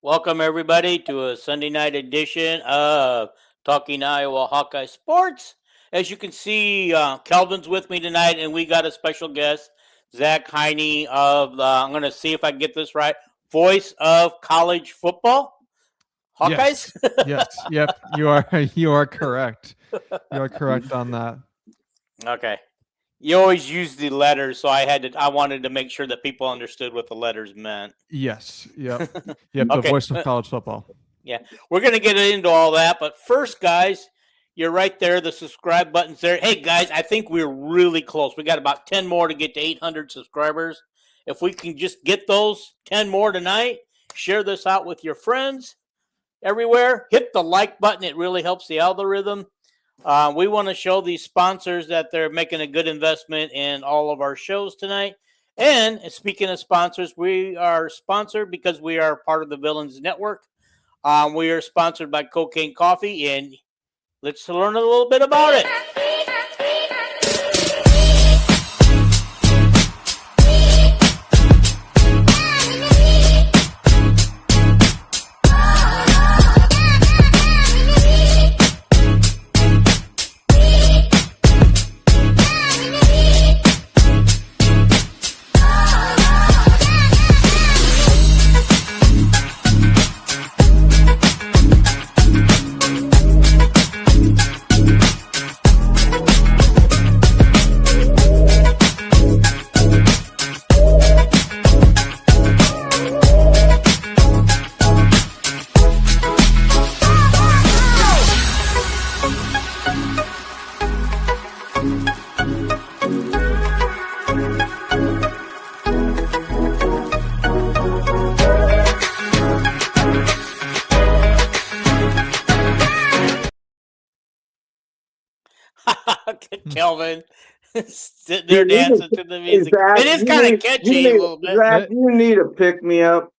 Welcome, everybody, to a Sunday night edition of Talking Iowa Hawkeye Sports. As you can see, Kelvin's with me tonight, and we got a special guest, Zach Hiney of, I'm going to see if I can get this right, Voice of College Football. Hawkeyes? Yes. Yep. You are correct. You are correct on that. Okay. You always use the letters, so I wanted to make sure that people understood what the letters meant. Yes. Yep. Yep. The Okay. voice of college football. Yeah, we're going to get into all that. But first, guys, you're right there. The subscribe button's there. Hey, guys, I think we're really close. We got about 10 more to get to 800 subscribers. If we can just get those 10 more tonight, share this out with your friends everywhere. Hit the like button. It really helps the algorithm. We want to show these sponsors that they're making a good investment in all of our shows tonight. And speaking of sponsors, we are sponsored because we are part of the Villains Network. We are sponsored by Cocaine Coffee, and let's learn a little bit about it. Kelvin sitting there dancing to the music. It is kind of catchy a little bit. Zach, you need to pick me up.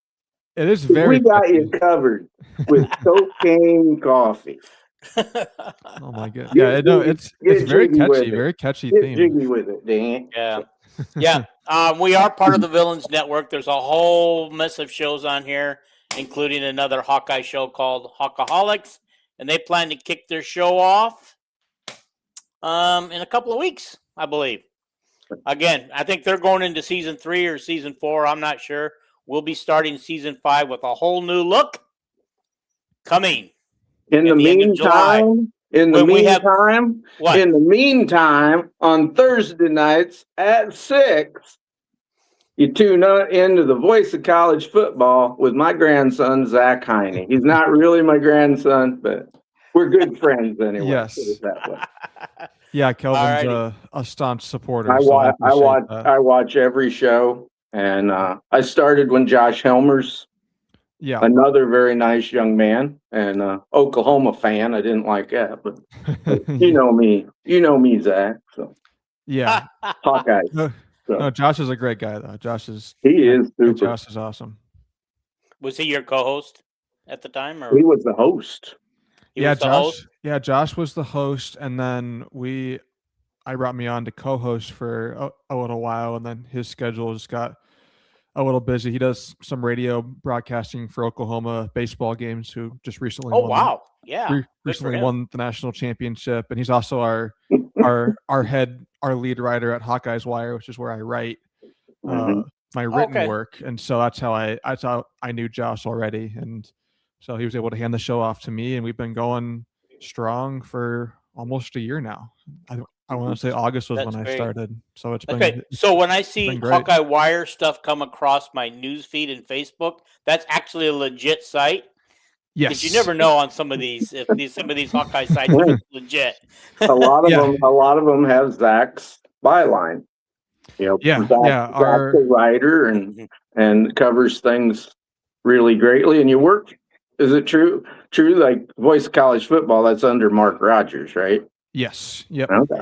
It is very. We got you covered with cocaine coffee. Oh my god! Yeah, no, it's very catchy Get theme. jiggy with it, Dan. Yeah. We are part of the Villains Network. There's a whole mess of shows on here, including another Hawkeye show called Hawkaholics, and they plan to kick their show off in a couple of weeks, I believe. Again, I think they're going into season 3 or season 4. I'm not sure. We'll be starting season 5 with a whole new look coming. In the meantime, on Thursday nights at 6, you tune into the Voice of College Football with my grandson, Zach Hiney. He's not really my grandson, but we're good friends anyway. Yes. Put it that way. Yeah, Kelvin's a staunch supporter. I watch every show, and I started when Josh Helmer's. Yeah, another very nice young man and Oklahoma fan. I didn't like that, but you know me, Zach. So yeah, Hawkeyes. No, Josh is a great guy though. He is super. Josh is awesome. Was he your co-host at the time, or he was the host? Josh was the host, and then I brought me on to co-host for a little while, and then his schedule just got a little busy. He does some radio broadcasting for Oklahoma baseball games, who just recently won the national championship, and he's also our lead writer at Hawkeyes Wire, which is where I write my written work, and so that's how I knew Josh already, and so he was able to hand the show off to me, and we've been going strong for almost a year now. I want to say August was when I started. So it's been okay. So when I see Hawkeye Wire stuff come across my news feed and Facebook, that's actually a legit site. Yes. Because you never know on some of these some of these Hawkeye sites are legit. A lot of them have Zach's byline. Zach's the writer and covers things really greatly. And you work. Is it true? Like Voice of College Football, that's under Mark Rogers, right? Yes. Yep. Okay.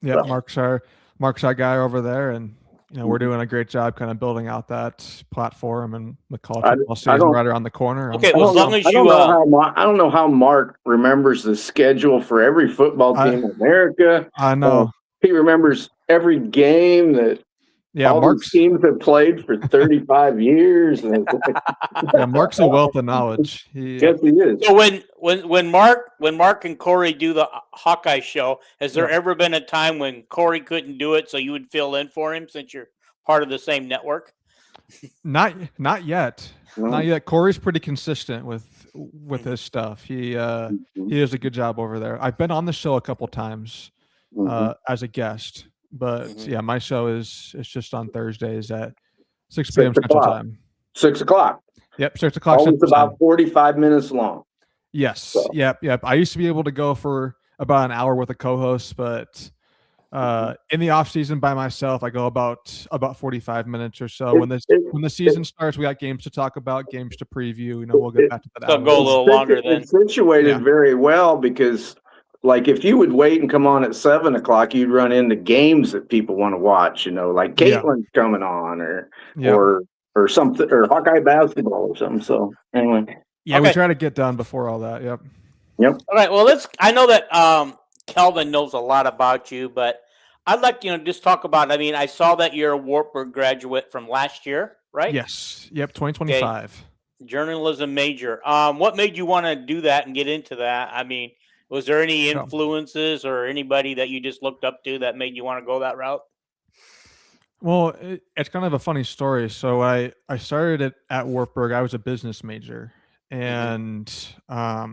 Yeah, so. Mark's our guy over there, and we're doing a great job kind of building out that platform, and the college football season right around the corner. Okay, well, as long as you I don't know how Mark remembers the schedule for every football team in America. I know he remembers every game that Yeah, all these teams have played for 35 years. And yeah, Mark's a wealth of knowledge. Yes, he is. So when Mark and Corey do the Hawkeye show, has there ever been a time when Corey couldn't do it, so you would fill in for him since you're part of the same network? Not yet. Not yet. Corey's pretty consistent with his stuff. He does a good job over there. I've been on the show a couple times as a guest, but yeah, my show is just on Thursdays at 6 p.m. Central Time. 6 o'clock. Yep, 6 o'clock. Always about 45 minutes long. Yes. So. Yep. I used to be able to go for about an hour with a co-host, but in the off season by myself, I go about 45 minutes or so. When the season starts, we got games to talk about, games to preview. We'll get back to that. So go a little longer then. It's situated very well because, like, if you would wait and come on at 7 o'clock, you'd run into games that people want to watch. Like Caitlin's coming on, or something, or Hawkeye basketball or something. So anyway, we try to get done before all that. Yep. All right. Well, I know that Kelvin knows a lot about you, but I'd like just talk about. I mean, I saw that you're a Wartburg graduate from last year, right? Yes. Yep. 2025. Okay. Journalism major. What made you want to do that and get into that? I mean, was there any influences or anybody that you just looked up to that made you want to go that route? Well, it's kind of a funny story. So I started at Wartburg. I was a business major, and I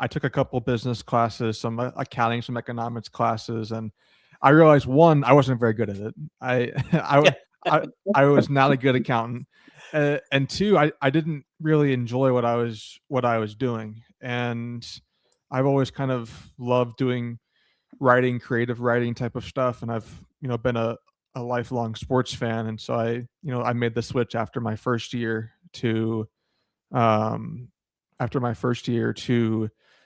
took a couple business classes, some accounting, some economics classes, and I realized, one, I wasn't very good at it. I was not a good accountant, and two, I didn't really enjoy what I was doing, and I've always kind of loved doing writing, creative writing type of stuff, and I've been a lifelong sports fan, and so I made the switch after my first year to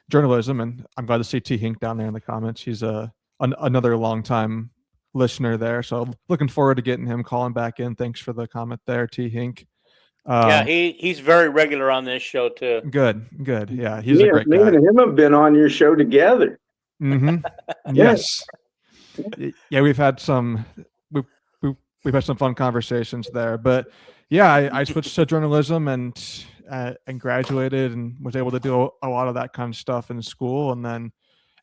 journalism, and I'm glad to see T. Hink down there in the comments. He's another longtime listener there, so looking forward to getting him calling back in. Thanks for the comment there, T. Hink. He's very regular on this show too. Good. Yeah, he's a great guy. Me and him have been on your show together. Yes. Yeah, we've had some fun conversations there, but yeah, I switched to journalism and graduated and was able to do a lot of that kind of stuff in school. And then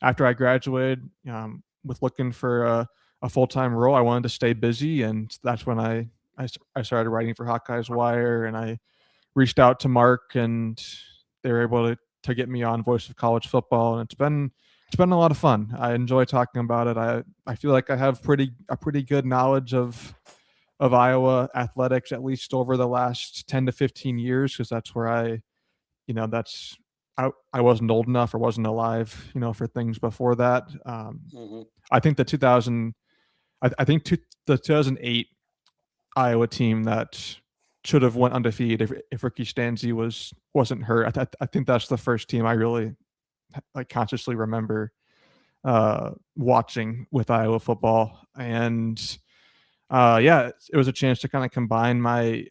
after I graduated, with looking for a full-time role, I wanted to stay busy, and that's when I started writing for Hawkeyes Wire, and I reached out to Mark, and they were able to get me on Voice of College Football, and it's been a lot of fun. I enjoy talking about it. I feel like I have a pretty good knowledge of Iowa athletics, at least over the last 10 to 15 years, because that's where I wasn't old enough or wasn't alive, for things before that. I think the 2008 Iowa team that should have went undefeated if Ricky Stanzi wasn't hurt. I think that's the first team I really consciously remember watching with Iowa football, and it was a chance to kind of combine my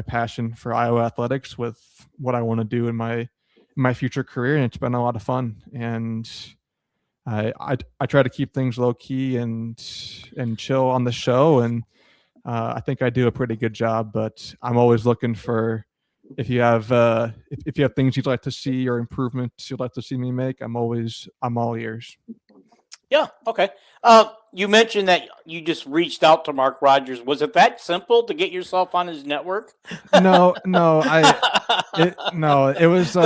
passion for Iowa athletics with what I want to do in my future career, and it's been a lot of fun. And I try to keep things low key and chill on the show, and I think I do a pretty good job. But I'm always looking for, if you have things you'd like to see or improvements you'd like to see me make, I'm all ears. Yeah. Okay. You mentioned that you just reached out to Mark Rogers. Was it that simple to get yourself on his network? No. It was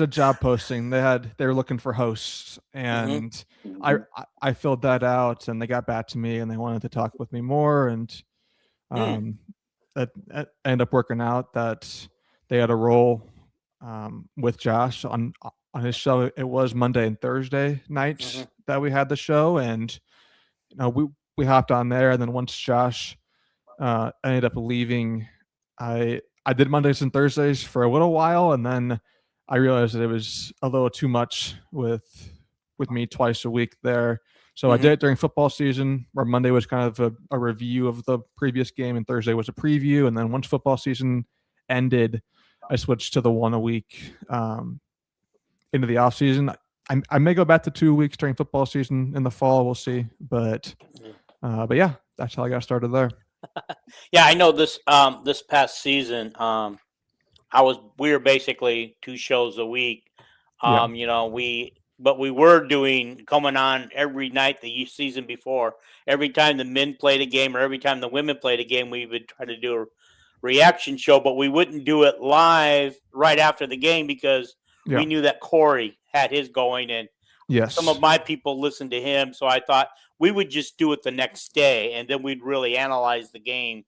a job posting. They were looking for hosts, and I filled that out, and they got back to me, and they wanted to talk with me more, and it ended up working out that they had a role with Josh on his show. It was Monday and Thursday nights that we had the show, and we hopped on there. And then once Josh ended up leaving, I did Mondays and Thursdays for a little while, and then I realized that it was a little too much with me twice a week there. So I did it during football season, where Monday was kind of a review of the previous game, and Thursday was a preview. And then once football season ended, I switched to the one a week into the off season. I may go back to 2 weeks during football season in the fall. We'll see. But yeah, that's how I got started there. Yeah, I know this past season, we were basically 2 shows a week. You know, we were coming on every night the season before. Every time the men played a game or every time the women played a game, we would try to do a reaction show, but we wouldn't do it live right after the game because we knew that Corey had his going, and some of my people listened to him. So I thought we would just do it the next day, and then we'd really analyze the game.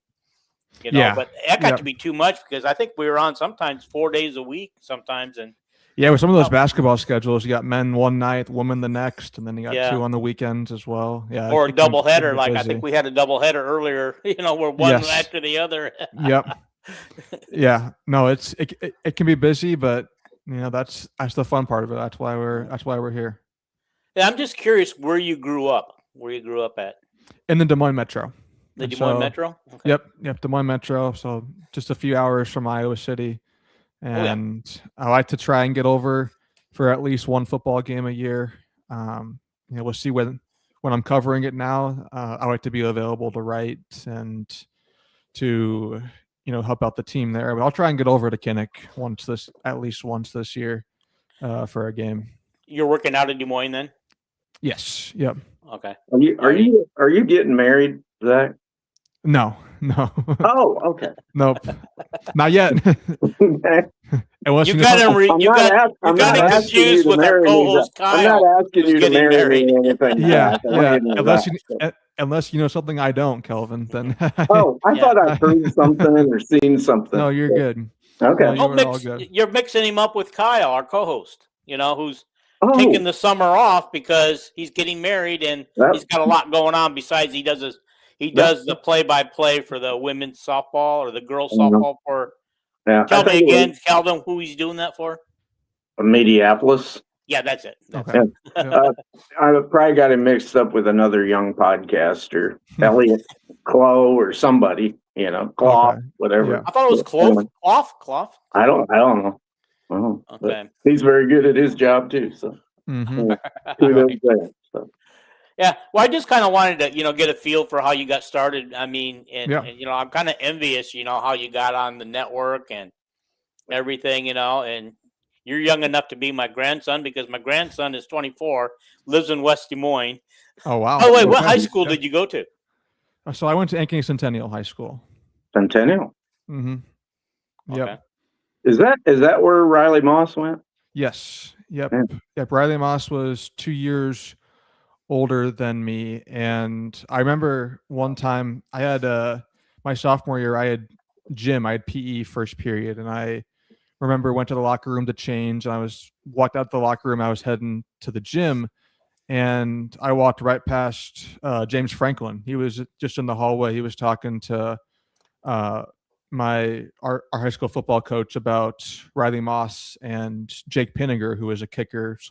You know, but that got to be too much because I think we were on sometimes 4 days a week sometimes. And with some of those basketball schedules, you got men one night, women the next, and then you got 2 on the weekends as well. Yeah. Or a double header. Like I think we had a double header earlier, you know, we're one after the other. Yeah. No, it can be busy, but you know, that's the fun part of it. That's why we're here. Yeah, I'm just curious where you grew up. Where you grew up at? In the Des Moines Metro. The Des Moines Metro? Okay. Yep, Des Moines Metro. So just a few hours from Iowa City. And I like to try and get over for at least one football game a year. You know, we'll see when I'm covering it now. I like to be available to write and to, you know, help out the team there. But I'll try and get over to Kinnick at least once this year for a game. You're working out in Des Moines then? Yes. Yep. Okay. Are you getting married, Zach? No. Oh, okay. Nope. Not yet. Unless you got him confused with our co-host Kyle. I'm not asking you to marry me or anything. Yeah. Unless you know something I don't, Kelvin. Then. I thought I heard something or seen something. No, you're good. Okay. All good. You're mixing him up with Kyle, our co-host. You know, who's taking the summer off because he's getting married and he's got a lot going on. Besides, he does the play-by-play for the women's softball or the girls softball for. Yeah. Tell me again, Calvin, who he's doing that for? Minneapolis. Yeah, that's it. Okay. I probably got him mixed up with another young podcaster, Elliot Clough or somebody. You know, Clough, whatever. Yeah. I thought it was Clough. I don't know. Okay. He's very good at his job too. So. Kudos there. So. Yeah, well, I just kind of wanted to, you know, get a feel for how you got started. I mean, and you know, I'm kind of envious, you know, how you got on the network and everything, you know, and you're young enough to be my grandson because my grandson is 24, lives in West Des Moines. Oh, wow. Oh, wait, what high school did you go to? So I went to Ankeny Centennial High School. Centennial? Mm-hmm. Yep. Okay. Is that where Riley Moss went? Yes. Yep. Yep. Riley Moss was 2 years older than me, and I remember one time I had my sophomore year I had PE first period, and I remember went to the locker room to change, and I walked out the locker room. I was heading to the gym, and I walked right past James Franklin. He was just in the hallway. He was talking to our high school football coach about Riley Moss and Jake Pinniger, who was a kicker /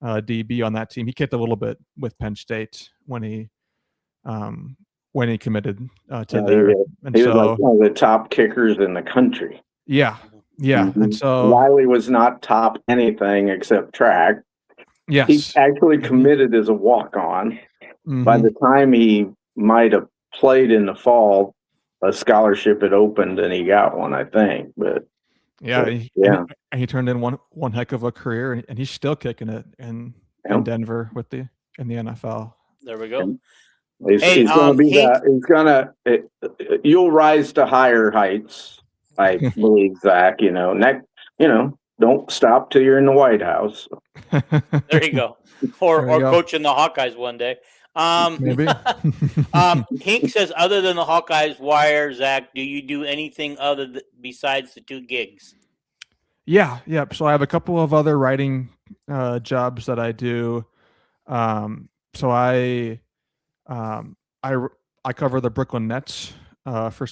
DB on that team. He kicked a little bit with Penn State when he committed to there. And he was like one of the top kickers in the country. Yeah. Mm-hmm. And so Riley was not top anything except track. Yes. He actually committed as a walk-on. Mm-hmm. By the time he might have played in the fall, a scholarship had opened and he got one, I think. But and he turned in one heck of a career, and he's still kicking it in Denver in the NFL. There we go. He's going to be that. You'll rise to higher heights, I believe, Zach. You know, don't stop till you're in the White House. There you go. Or coaching the Hawkeyes one day. Maybe. Hank says, other than the Hawkeyes wire, Zach, do you do anything besides the 2 gigs? Yeah. So I have a couple of other writing jobs that I do. So I cover the Brooklyn Nets for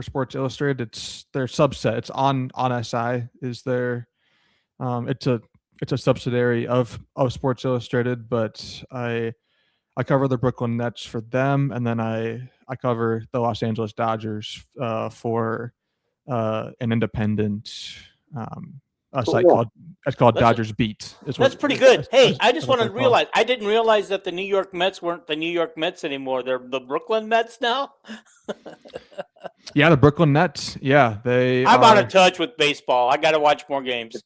Sports Illustrated. It's their subset. It's on SI. Is there? It's a subsidiary of Sports Illustrated, but I cover the Brooklyn Nets for them, and then I cover the Los Angeles Dodgers for an independent a site called Dodgers Beat. That's pretty good. Hey, I just want to realize I didn't realize that the New York Mets weren't the New York Mets anymore. They're the Brooklyn Mets now. Yeah, the Brooklyn Nets. Yeah, I'm out of touch with baseball. I got to watch more games.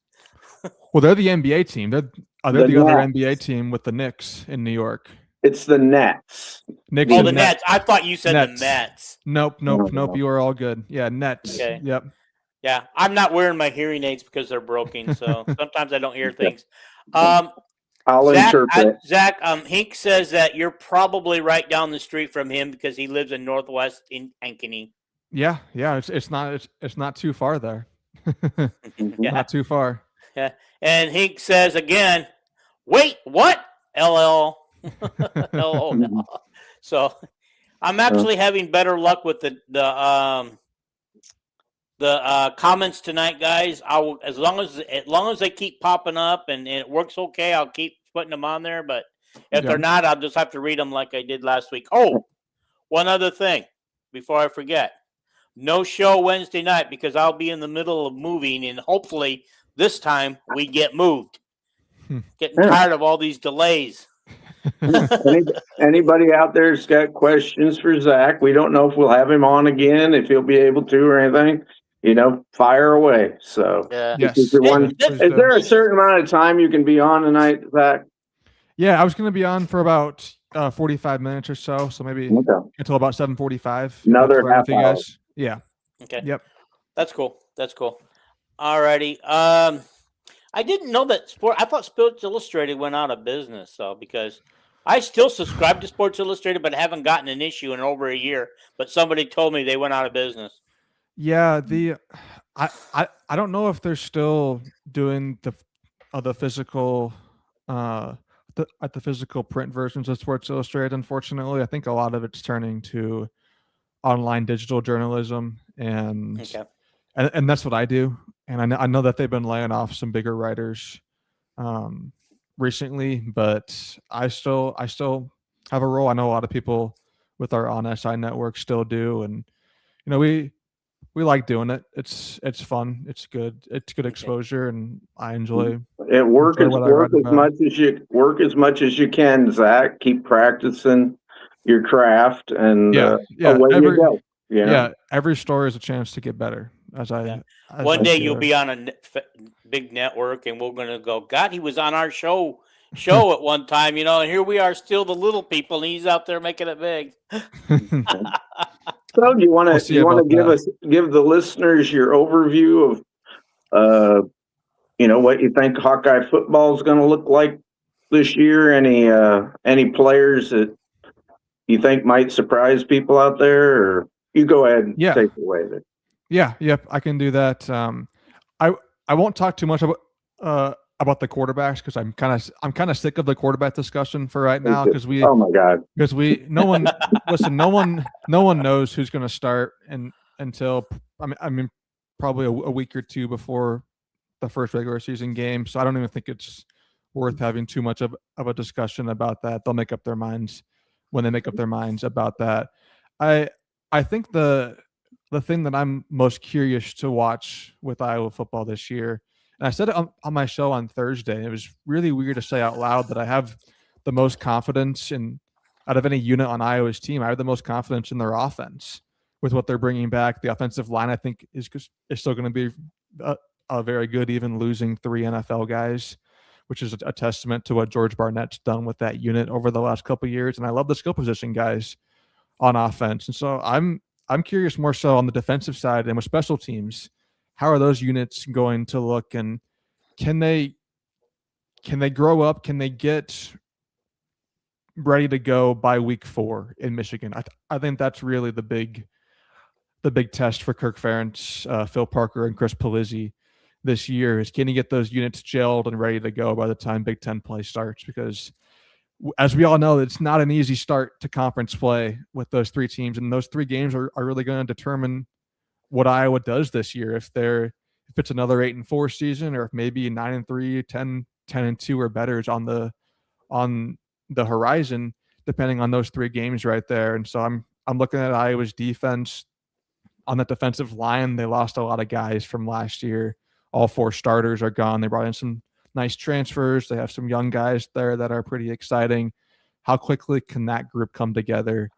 Well, they're the NBA team. They're the other NBA team with the Knicks in New York. It's the Nets. Knicks the Nets. I thought you said the Mets. Nope. You are all good. Yeah, Nets. Okay. Yep. Yeah, I'm not wearing my hearing aids because they're broken, so sometimes I don't hear things. I'll interpret. Zach, Hink says that you're probably right down the street from him because he lives in Northwest in Ankeny. Yeah. It's not too far there. Not too far. Yeah, and Hink says again, wait, what? LL. LOL. So I'm actually having better luck with the comments tonight, guys. As long as they keep popping up and it works okay, I'll keep putting them on there. But if they're not, I'll just have to read them like I did last week. Oh, one other thing before I forget. No show Wednesday night because I'll be in the middle of moving, and hopefully this time we get moved. Getting tired of all these delays. Anybody out there's got questions for Zach? We don't know if we'll have him on again, if he'll be able to or anything. Fire away. So, is there a certain amount of time you can be on tonight, Zach? Yeah, I was going to be on for about 45 minutes or so. So maybe until about 7:45. Another half hour. Guys. Yeah. Okay. Yep. That's cool. Alrighty. I didn't know that I thought Sports Illustrated went out of business, though, because I still subscribe to Sports Illustrated, but haven't gotten an issue in over a year. But somebody told me they went out of business. Yeah, I don't know if they're still doing the physical the physical print versions of Sports Illustrated. Unfortunately, I think a lot of it's turning to online digital journalism, and that's what I do. And I know that they've been laying off some bigger writers recently, but I still have a role. I know a lot of people with our on SI network still do, and we like doing it. It's fun. It's good. It's good exposure, and I enjoy it. Work as much as you can, Zach. Keep practicing your craft, and away you go. Yeah, every story is a chance to get better. One day you'll be on a big network, and we're going to go, God, he was on our show at one time, and here we are, still the little people, and he's out there making it big. So, do you want to give the listeners your overview of, what you think Hawkeye football is going to look like this year? Any players that you think might surprise people out there, or you go ahead and take it away. Yep, I can do that. I won't talk too much about the quarterbacks because I'm kind of sick of the quarterback discussion for right now because no one knows who's going to start until probably a week or two before the first regular season game. So I don't even think it's worth having too much of a discussion about that. They'll make up their minds when they make up their minds about that. I think the thing that I'm most curious to watch with Iowa football this year, and I said it on my show on Thursday, and it was really weird to say out loud that I have the most confidence out of any unit on Iowa's team. I have the most confidence in their offense with what they're bringing back. The offensive line, I think, is still going to be a very good, even losing 3 NFL guys, which is a testament to what George Barnett's done with that unit over the last couple of years. And I love the skill position guys on offense. And so I'm curious more so on the defensive side and with special teams, how are those units going to look, and can they grow up? Can they get ready to go by week 4 in Michigan? I think that's really the big test for Kirk Ferentz, Phil Parker, and Chris Polizzi this year is, can you get those units gelled and ready to go by the time Big Ten play starts? Because as we all know, it's not an easy start to conference play with those 3 teams, and those 3 games are really going to determine what Iowa does this year. If it's another 8-4 season, or if maybe 9-3, 10-2 or better is on the horizon, depending on those 3 games right there. And so I'm looking at Iowa's defense. On the defensive line, they lost a lot of guys from last year all 4 starters are gone. They brought in some nice transfers. They have some young guys there that are pretty exciting. How quickly can that group come together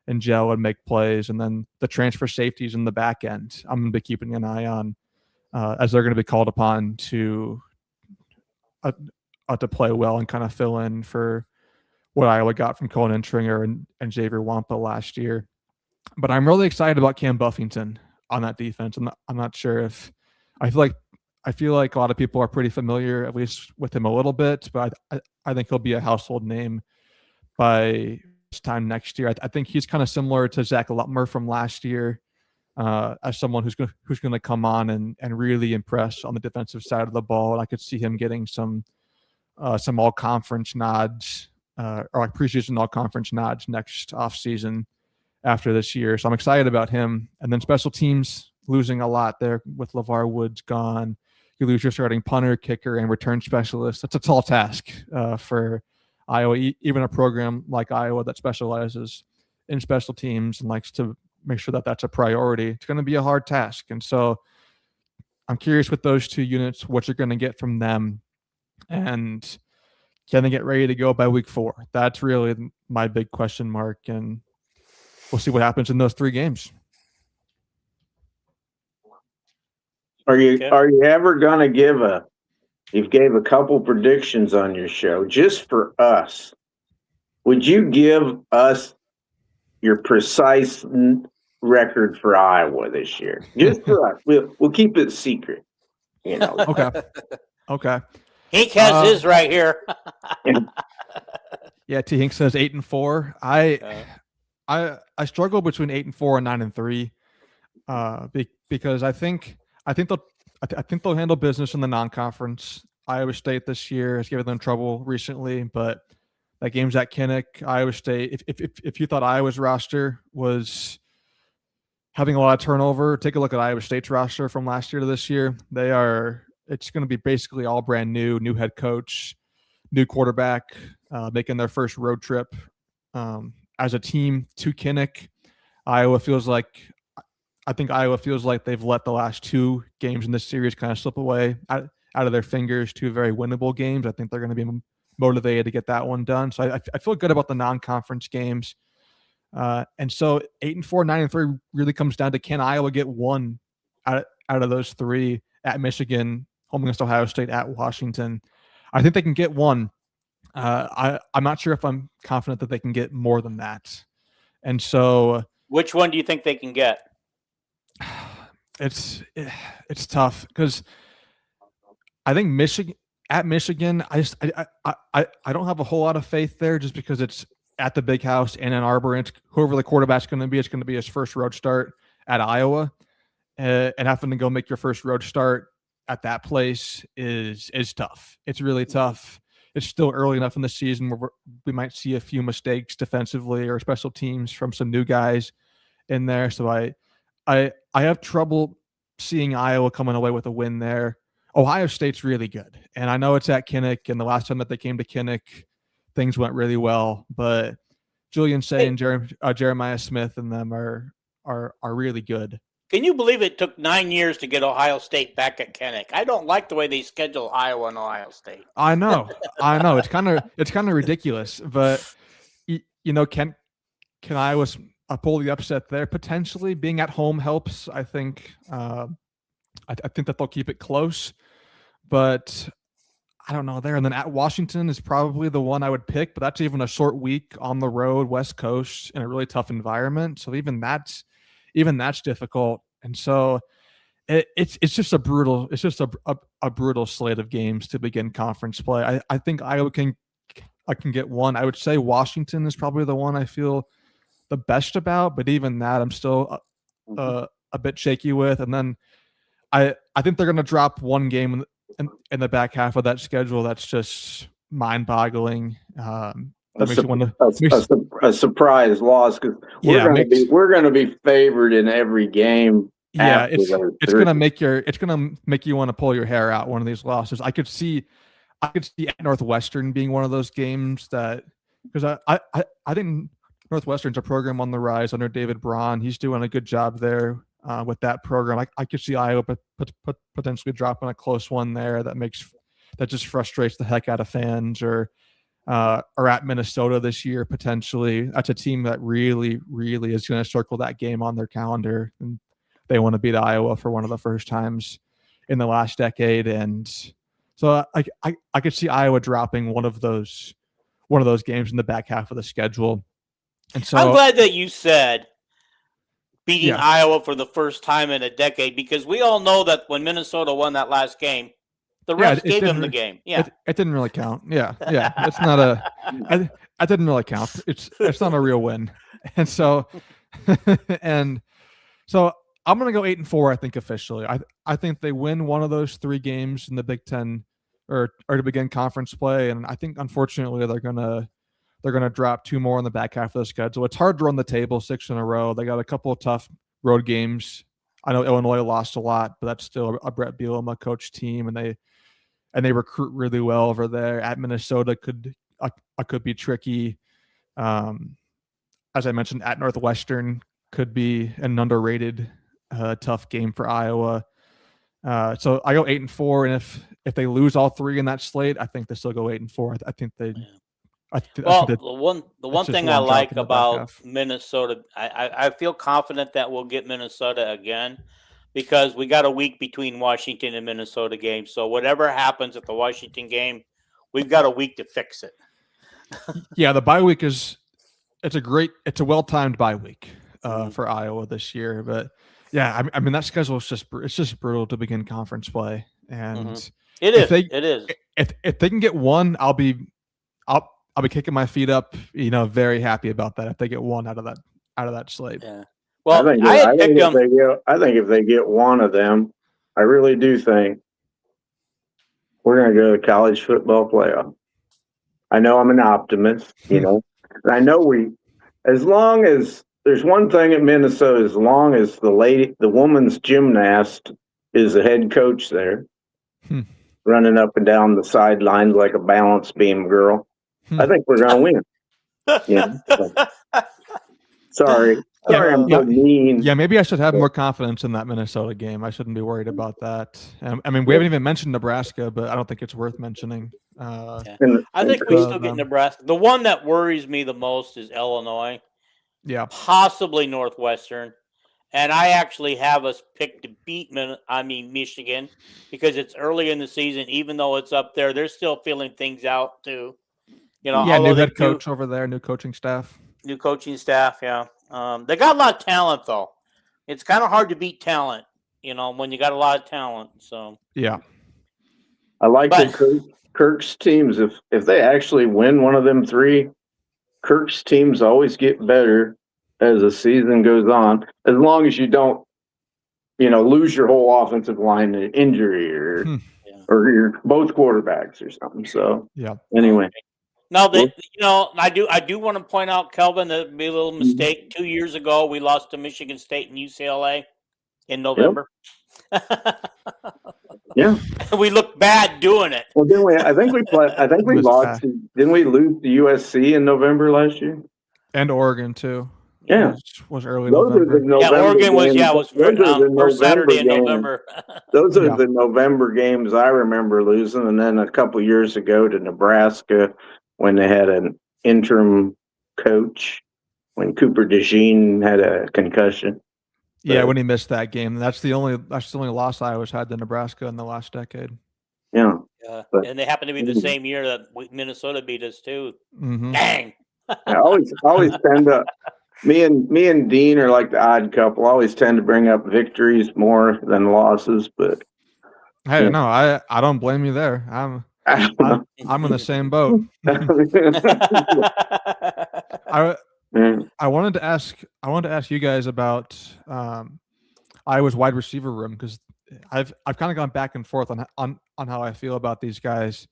and gel and make plays? And then the transfer safeties in the back end, I'm going to be keeping an eye on as they're going to be called upon to play well and kind of fill in for what Iowa got from Colin Entringer and Xavier Wampa last year. But I'm really excited about Cam Buffington on that defense. I'm not sure if I feel like a lot of people are pretty familiar, at least with him a little bit, but I think he'll be a household name by this time next year. I think he's kind of similar to Zach Lutmer from last year as someone who's going to come on and really impress on the defensive side of the ball. And I could see him getting some all-conference nods or like preseason all-conference nods next offseason after this year. So I'm excited about him. And then special teams, losing a lot there with LeVar Woods gone. You lose your starting punter, kicker, and return specialist. That's a tall task for Iowa, even a program like Iowa that specializes in special teams and likes to make sure that that's a priority. It's going to be a hard task. And so I'm curious with those 2 units, what you're going to get from them. And can they get ready to go by week 4? That's really my big question mark. And we'll see what happens in those 3 games. Are you ever going to give you gave a couple predictions on your show just for us? Would you give us your precise record for Iowa this year? Just for us. We'll keep it secret. Okay. Hink has his right here. Yeah, T. Hink says 8-4. I struggle between 8-4 and 9-3 because I think they'll handle business in the non-conference. Iowa State this year has given them trouble recently, but that game's at Kinnick. Iowa State. If you thought Iowa's roster was having a lot of turnover, take a look at Iowa State's roster from last year to this year. It's going to be basically all brand new head coach, new quarterback, making their first road trip as a team to Kinnick. I think Iowa feels like they've let the last 2 games in this series kind of slip away out of their fingers. 2 very winnable games. I think they're going to be motivated to get that one done. So I feel good about the non-conference games. And so 8-4, 9-3 really comes down to, can Iowa get 1 out of those 3 at Michigan, home against Ohio State, at Washington? I think they can get 1. I'm not sure if I'm confident that they can get more than that. And so, which one do you think they can get? It's tough because I think Michigan, I don't have a whole lot of faith there just because it's at the Big House in Ann Arbor. And whoever the quarterback's going to be, it's going to be his first road start at Iowa, and having to go make your first road start at that place is tough. It's really tough. It's still early enough in the season where we might see a few mistakes defensively or special teams from some new guys in there. So I have trouble seeing Iowa coming away with a win there. Ohio State's really good, and I know it's at Kinnick, and the last time that they came to Kinnick, things went really well. But Julian Say and Jeremiah Smith and them are really good. Can you believe it took 9 years to get Ohio State back at Kinnick? I don't like the way they schedule Iowa and Ohio State. I know. It's kind of ridiculous, but can Iowa pull the upset there? Potentially, being at home helps. I think that they'll keep it close, but I don't know there. And then at Washington is probably the one I would pick, but that's even a short week on the road, West Coast, in a really tough environment. So even that's difficult. And so it's just a brutal slate of games to begin conference play. I think Iowa can get 1. I would say Washington is probably the one I feel the best about, but even that I'm still a bit shaky with. And then I think they're going to drop 1 game in the back half of that schedule. That's just mind-boggling. A surprise loss because we're going to be favored in every game. Yeah, it's going to make you want to pull your hair out one of these losses. I could see at Northwestern being one of those games that, because I think Northwestern's a program on the rise under David Braun. He's doing a good job there. with that program. I could see Iowa potentially dropping a close one there that just frustrates the heck out of fans, or at Minnesota this year potentially. That's a team that really, really is going to circle that game on their calendar, and they want to beat Iowa for one of the first times in the last decade. And so I could see Iowa dropping one of those games in the back half of the schedule. And so I'm glad that you said beating Iowa for the first time in a decade, because we all know that when Minnesota won that last game, the refs gave him the game. Yeah, it didn't really count. Yeah. It's not it didn't really count. It's not a real win. And so I'm going to go 8-4. I think officially, I think they win one of those 3 games in the Big Ten, or to begin conference play. And I think unfortunately they're gonna drop 2 more in the back half of the schedule. It's hard to run the table 6 in a row. They got a couple of tough road games. I know Illinois lost a lot, but that's still a Brett Bielema coach team, and they recruit really well over there. At Minnesota could be tricky. As I mentioned, at Northwestern could be an underrated tough game for Iowa. So I go 8-4, and if they lose all 3 in that slate, I think they still go 8-4. I think they. The one thing I like about Minnesota, I feel confident that we'll get Minnesota again, because we got a week between Washington and Minnesota games. So whatever happens at the Washington game, we've got a week to fix it. Yeah, the bye week it's a well-timed bye week for Iowa this year. But yeah, I mean that schedule is just brutal to begin conference play, and it is. If they can get one, I'll be kicking my feet up, very happy about that. If they get one out of that slate. Yeah. Well, I think if they get one of them, I really do think we're going to go to college football playoff. I know I'm an optimist, and I know as long as there's one thing at Minnesota, as long as the woman's gymnast is the head coach there, running up and down the sidelines like a balance beam girl, I think we're going to win. Sorry, I'm so mean. Yeah, maybe I should have more confidence in that Minnesota game. I shouldn't be worried about that. I mean, we haven't even mentioned Nebraska, but I don't think it's worth mentioning. I think we still get Nebraska. The one that worries me the most is Illinois. Yeah, possibly Northwestern. And I actually have us picked to beat Michigan, because it's early in the season. Even though it's up there, they're still feeling things out too. New head coach over there, new coaching staff. They got a lot of talent, though. It's kind of hard to beat talent, when you got a lot of talent. So yeah, I like Kirk's teams. If they actually win one of them 3, Kirk's teams always get better as the season goes on, as long as you don't, lose your whole offensive line to injury or your both quarterbacks or something. So yeah. Anyway. Now, I do want to point out, Kelvin, that'd be a little mistake. 2 years ago, we lost to Michigan State and UCLA in November. Yeah, we looked bad doing it. Well, didn't we? I think we lost. Didn't we lose to USC in November last year? And Oregon too. Yeah, was early November. Oregon was first Saturday in November. Those are the November games I remember losing, and then a couple years ago to Nebraska, when they had an interim coach, when Cooper DeJean had a concussion. Yeah, when he missed that game. That's the only loss Iowa's had to Nebraska in the last decade. Yeah. And they happen to be the same year that Minnesota beat us too. Mm-hmm. Dang. I always tend to me and Dean are like the odd couple. I always tend to bring up victories more than losses, but hey, no, I don't blame you there. I'm in the same boat. I wanted to ask you guys about Iowa's wide receiver room, because I've kind of gone back and forth on how I feel about these guys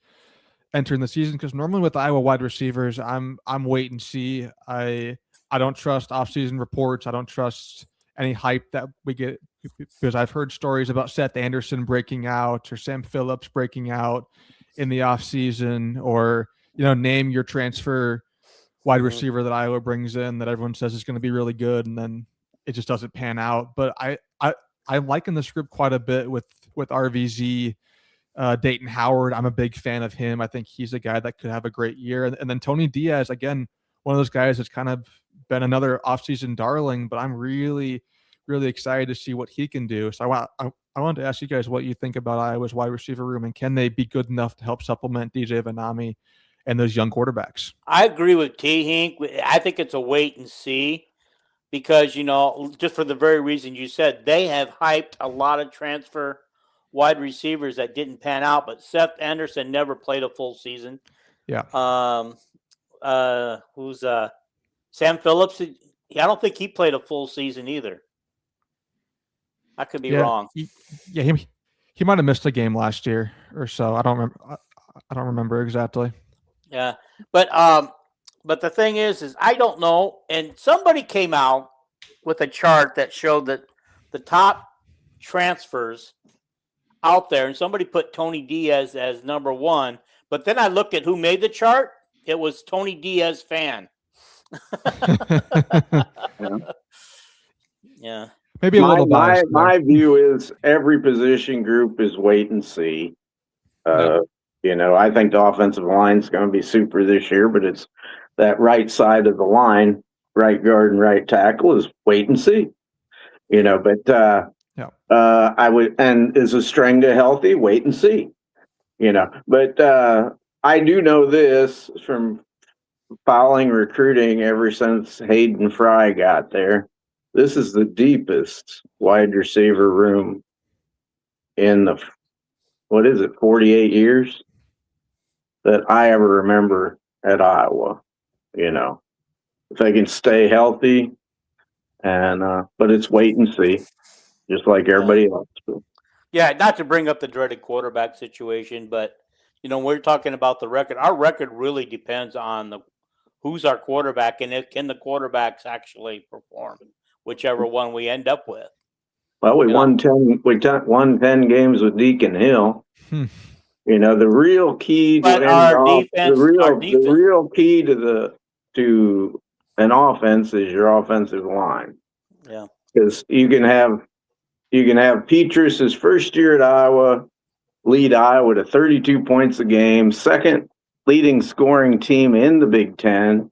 entering the season, because normally with Iowa wide receivers, I'm wait and see. I don't trust offseason reports. I don't trust any hype that we get, because I've heard stories about Seth Anderson breaking out or Sam Phillips breaking out in the offseason, or name your transfer wide receiver that Iowa brings in that everyone says is going to be really good, and then it just doesn't pan out. But I'm liking this group quite a bit with RVZ, Dayton Howard. I'm a big fan of him. I think he's a guy that could have a great year. And then Tony Diaz, again, one of those guys that's kind of been another offseason darling, but I'm really, really excited to see what he can do. So I wanted to ask you guys what you think about Iowa's wide receiver room, and can they be good enough to help supplement DJ Vanami and those young quarterbacks? I agree with T-Hink. I think it's a wait and see because, just for the very reason you said, they have hyped a lot of transfer wide receivers that didn't pan out, but Seth Anderson never played a full season. Yeah. Who's Sam Phillips? I don't think he played a full season either. I could be wrong. He might have missed a game last year or so. I don't remember exactly. Yeah, but the thing is I don't know. And somebody came out with a chart that showed that the top transfers out there, and somebody put Tony Diaz as number one. But then I looked at who made the chart. It was Tony Diaz fan. Yeah. Maybe a little biased. My view is every position group is wait and see. I think the offensive line is going to be super this year, but it's that right side of the line, right guard and right tackle, is wait and see. I would, and is Estrenga healthy? Wait and see. But I do know this from following recruiting ever since Hayden Fry got there. This is the deepest wide receiver room in 48 years that I ever remember at Iowa. If they can stay healthy, and but it's wait and see, just like everybody else. Yeah, not to bring up the dreaded quarterback situation, but we're talking about the record. Our record really depends on who's our quarterback, and can the quarterbacks actually perform, whichever one we end up with. Well, we won 10 games with Deacon Hill. The real key to the real key to an offense is your offensive line. Yeah, because you can have Petrus his first year at Iowa lead Iowa to 32 points a game, second leading scoring team in the Big Ten,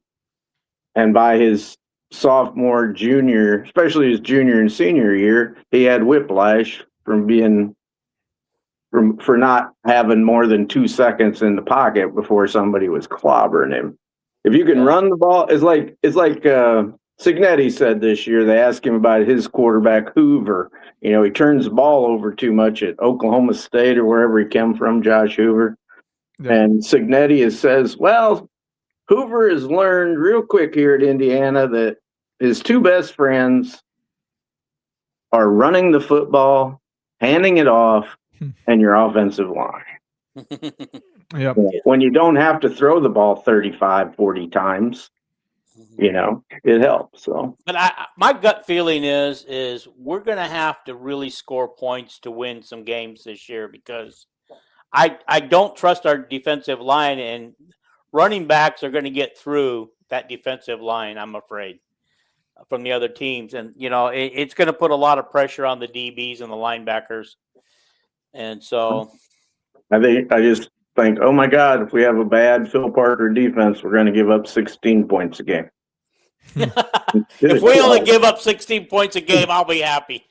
and by his sophomore, junior, especially his junior and senior year, he had whiplash for not having more than 2 seconds in the pocket before somebody was clobbering him. If you can run the ball, it's like Cignetti said this year. They asked him about his quarterback Hoover. He turns the ball over too much at Oklahoma State or wherever he came from, Josh Hoover. Yeah. And Cignetti says, well, Hoover has learned real quick here at Indiana that his two best friends are running the football, handing it off, and your offensive line. Yep. When you don't have to throw the ball 35, 40 times, it helps. So, but my gut feeling is we're going to have to really score points to win some games this year, because I don't trust our defensive line, and running backs are going to get through that defensive line, I'm afraid, from the other teams. And, it's going to put a lot of pressure on the DBs and the linebackers. And so I just think, oh my God, if we have a bad Phil Parker defense, we're going to give up 16 points a game. If we only give up 16 points a game, I'll be happy.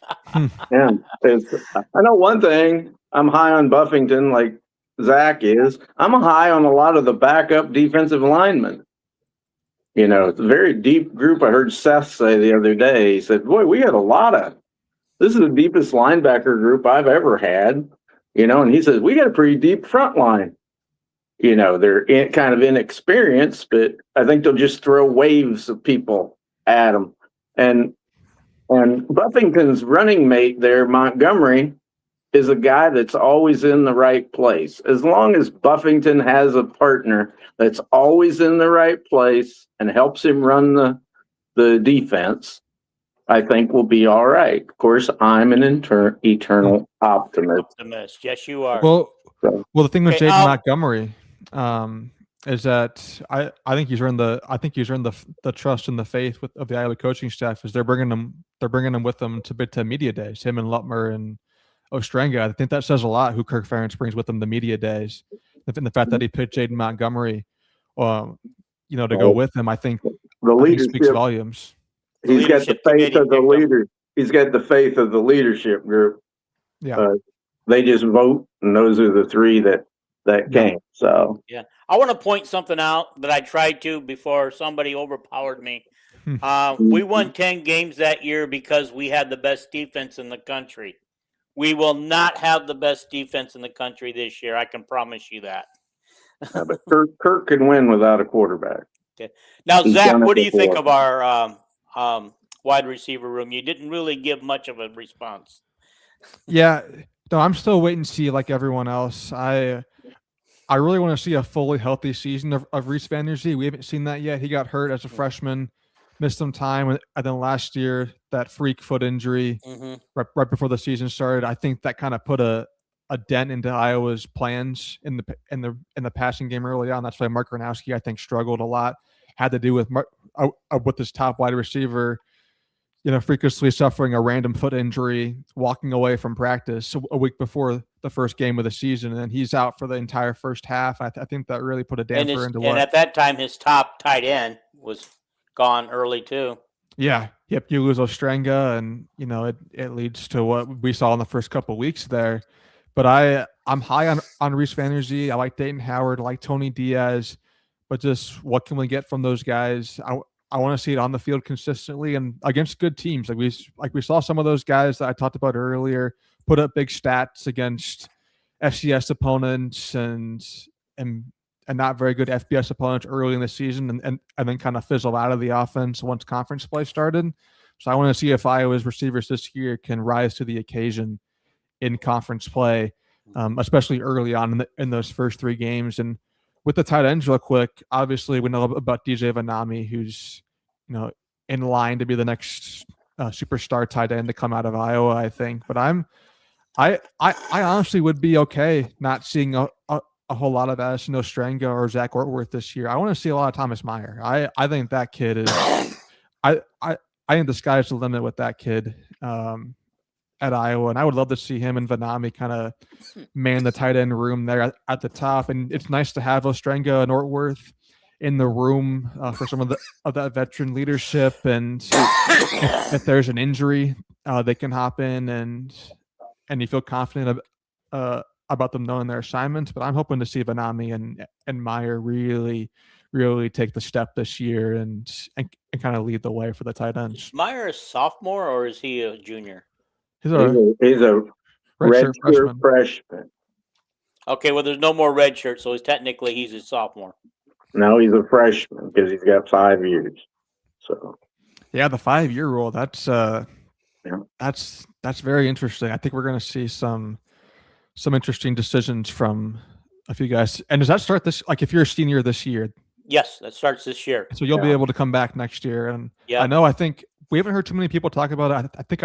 Yeah, I know one thing. I'm high on Buffington, like Zach is. I'm high on a lot of the backup defensive linemen. It's a very deep group. I heard Seth say the other day, he said, boy, we had this is the deepest linebacker group I've ever had, and he says, we got a pretty deep front line. They're kind of inexperienced, but I think they'll just throw waves of people at them. And Buffington's running mate there, Montgomery, is a guy that's always in the right place. As long as Buffington has a partner that's always in the right place and helps him run the defense, I think we'll be all right. Of course, I'm an eternal optimist. Yes, you are. Well, the thing with Jaden Montgomery, is that I think he's earned the trust and the faith of the Iowa coaching staff, is they're bringing him with them to media days. Him and Lutmer and Ostrenga. I think that says a lot. Who Kirk Ferentz brings with him the media days, and the fact that he picked Jaden Montgomery, to go with him. I think the leadership speaks volumes. He's got the faith of the leader. He's got the faith of the leadership group. Yeah, they just vote, and those are the three that came. So yeah, I want to point something out that I tried to before somebody overpowered me. We won 10 games that year because we had the best defense in the country. We will not have the best defense in the country this year. I can promise you that. Yeah, but Kirk can win without a quarterback. Okay. Now, Zach, what do you think of our wide receiver room? You didn't really give much of a response. Yeah, no, I'm still waiting to see, like everyone else. I really want to see a fully healthy season of Reese Van Der Zee. We haven't seen that yet. He got hurt as a freshman, missed some time, and then last year that freak foot injury right before the season started. I think that kind of put a dent into Iowa's plans in the passing game early on. That's why Mark Gronowski, I think, struggled a lot. Had to do with this top wide receiver, freakishly suffering a random foot injury, walking away from practice a week before the first game of the season, and he's out for the entire first half. I think that really put a damper into what. And at that time, his top tight end was gone early too. Yeah, yep. You lose Ostrenga, and it leads to what we saw in the first couple of weeks there. But I'm high on Reese Van Der Zee. I like Dayton Howard. I like Tony Diaz. But just what can we get from those guys? I want to see it on the field consistently and against good teams. Like we saw some of those guys that I talked about earlier put up big stats against FCS opponents and not very good FBS opponents early in the season, and then kind of fizzle out of the offense once conference play started. So I want to see if Iowa's receivers this year can rise to the occasion in conference play, especially early on in those first three games. And with the tight ends, real quick, obviously we know about DJ Vanami, who's in line to be the next superstar tight end to come out of Iowa, I think. But I honestly would be okay not seeing a whole lot of Addison Ostrenga or Zach Ortworth this year. I want to see a lot of Thomas Meyer. I think that kid is. I think the sky's the limit with that kid at Iowa, and I would love to see him and Vanami kind of man the tight end room there at the top. And it's nice to have Ostrenga and Ortworth in the room for some of that veteran leadership. And if there's an injury, they can hop in and you feel confident about them knowing their assignments. But I'm hoping to see Vanami and Meyer really, really take the step this year and kind of lead the way for the tight ends. Is Meyer a sophomore or is he a junior? He's a redshirt freshman. Okay, well, there's no more red shirt, so he's a sophomore. No, he's a freshman because he's got 5 years. So, yeah, the 5-year rule. That's very interesting. I think we're going to see some interesting decisions from a few guys. And does that start this? Like, if you're a senior this year? Yes, that starts this year. So you'll be able to come back next year. And I think we haven't heard too many people talk about it. I think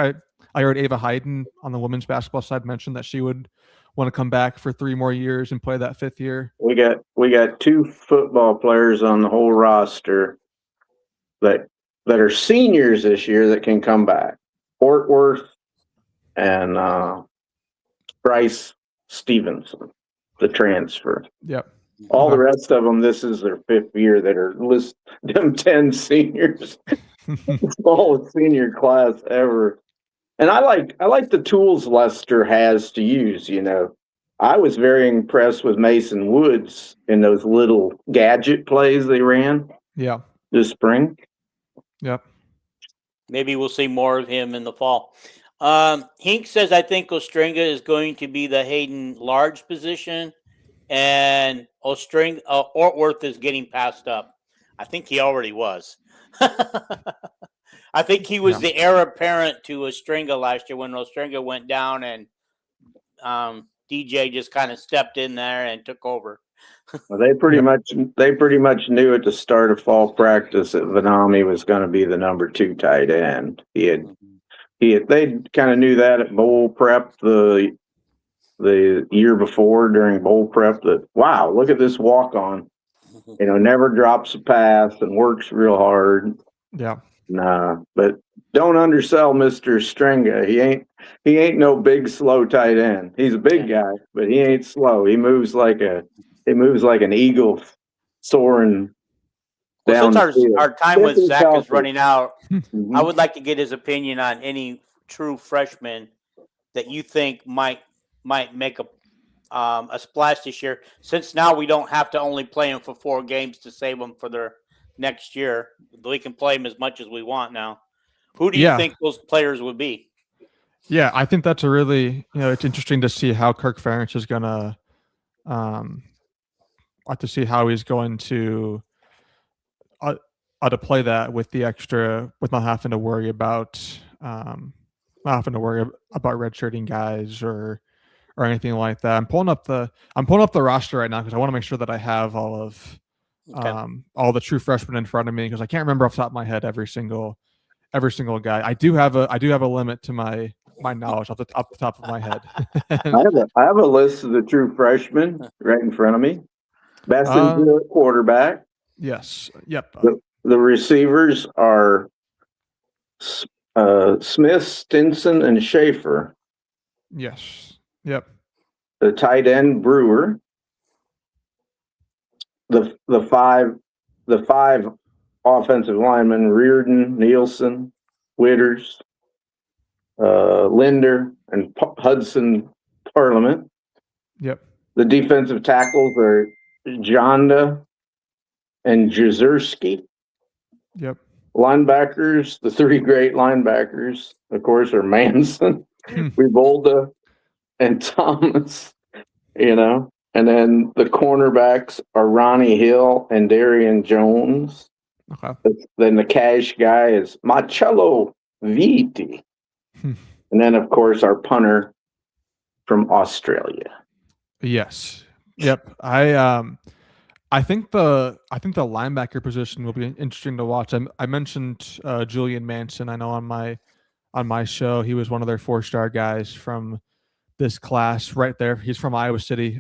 I heard Ava Hayden on the women's basketball side mention that she would want to come back for 3 more years and play that 5th year. We got 2 football players on the whole roster that are seniors this year that can come back. Ortworth and Bryce Stevenson, the transfer. Yep. All the rest of them, this is their 5th year that are them 10 seniors. It's all a senior class ever. And I like the tools Lester has to use, I was very impressed with Mason Woods in those little gadget plays they ran. Yeah. This spring. Yep. Maybe we'll see more of him in the fall. Hink says, I think Ostrenga is going to be the Hayden Large position, and Ortworth is getting passed up. I think he already was. I think he was the heir apparent to Ostrenga last year when Ostrenga went down, and DJ just kind of stepped in there and took over. Well, they pretty much knew at the start of fall practice that Vanami was going to be the number 2 tight end. They kind of knew that at bowl prep the year before during bowl prep that, wow, look at this walk on. never drops a pass and works real hard. Yeah. Nah, but don't undersell Mr. Stringa. He ain't no big slow tight end. He's a big guy, but he ain't slow. He moves like an eagle soaring down. Since our time with Zach is running out, I would like to get his opinion on any true freshman that you think might make a splash this year. Since now we don't have to only play them for 4 games to save them for their next year. We can play them as much as we want now. Who do you think those players would be? Yeah, I think that's a really, it's interesting to see how Kirk Ferentz is going to, to see how he's going to play that with the extra, with not having to worry about, redshirting guys or anything like that. I'm pulling up the roster right now because I want to make sure that I have all of the true freshmen in front of me, because I can't remember off the top of my head every single guy. I do have a limit to my knowledge off the top of my head. I have a list of the true freshmen right in front of me. Best quarterback. Yes. Yep. The receivers are Smith, Stinson, and Schaefer. Yes. Yep. The tight end, Brewer. The five offensive linemen, Reardon, Nielsen, Witters, Linder, and Hudson Parliament. Yep. The defensive tackles are Jonda and Jezierski. Yep. Linebackers, the 3 great linebackers, of course, are Manson, Ribolda, and Thomas, And then the cornerbacks are Ronnie Hill and Darian Jones. Okay. Then the cash guy is Marcello Vitti. And then, of course, our punter from Australia. Yes. Yep. I think the linebacker position will be interesting to watch. I mentioned Julian Manson. I know on my show he was one of their 4-star guys from this class right there. He's from Iowa City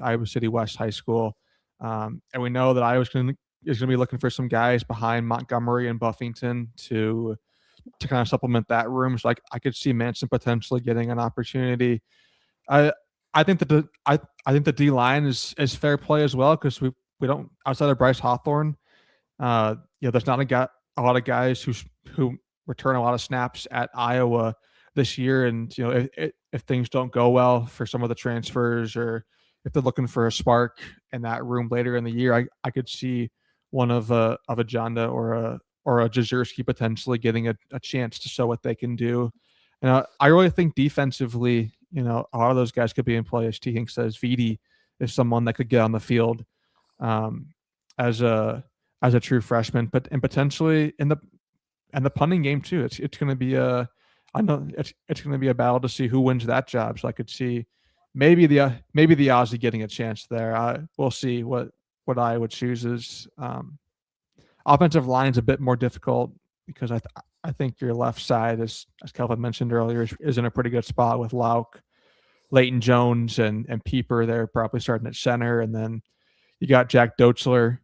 West High School, and we know that Iowa's going to be looking for some guys behind Montgomery and Buffington to kind of supplement that room. So I could see Manson potentially getting an opportunity. I think that the D line is fair play as well, because we don't, outside of Bryce Hawthorne, there's not a lot of guys who return a lot of snaps at Iowa this year. And if things don't go well for some of the transfers, or if they're looking for a spark in that room later in the year, I could see one of a Jonda or a Jezierski potentially getting a chance to show what they can do. And I really think defensively, a lot of those guys could be in play. As T. Hink says, Vitti is someone that could get on the field as a true freshman, but and potentially in the punting game too. It's going to be I know it's going to be a battle to see who wins that job. So I could see maybe the Aussie getting a chance there. We'll see what Iowa chooses. Offensive line's a bit more difficult because I think your left side, as Kelvin mentioned earlier, is in a pretty good spot with Lauk, Leighton Jones, and Pieper. They're probably starting at center, and then you got Jack Doetzler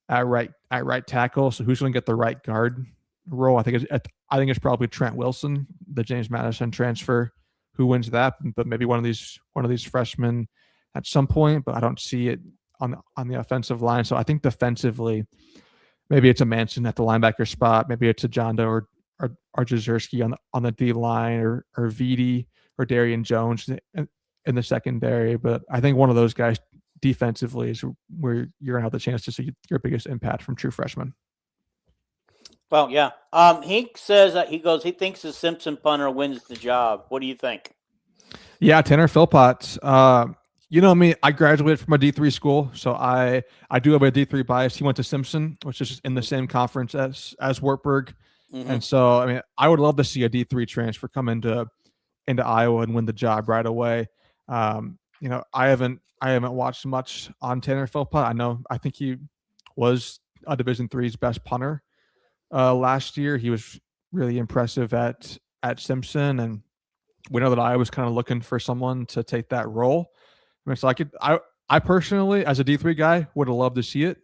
at right tackle. So who's going to get the right guard role? I think it's probably Trent Wilson, the James Madison transfer, who wins that. But maybe one of these freshmen at some point. But I don't see it on the offensive line. So I think defensively, maybe it's a Manson at the linebacker spot. Maybe it's a Jonda or Jezierski on the D line, or Vitti or Darian Jones in the secondary. But I think one of those guys defensively is where you're gonna have the chance to see your biggest impact from true freshmen. Well, yeah. He says he thinks the Simpson punter wins the job. What do you think? Yeah, Tanner Philpott. You know me, I graduated from a D3 school, so I do have a D3 bias. He went to Simpson, which is in the same conference as Wartburg. Mm-hmm. And so, I mean, I would love to see a D3 transfer come into Iowa and win the job right away. I haven't watched much on Tanner Philpott. I think he was a Division III's best punter last year. He was really impressive at Simpson, and we know that I was kind of looking for someone to take that role. I mean, so I personally, as a D3 guy, would have loved to see it.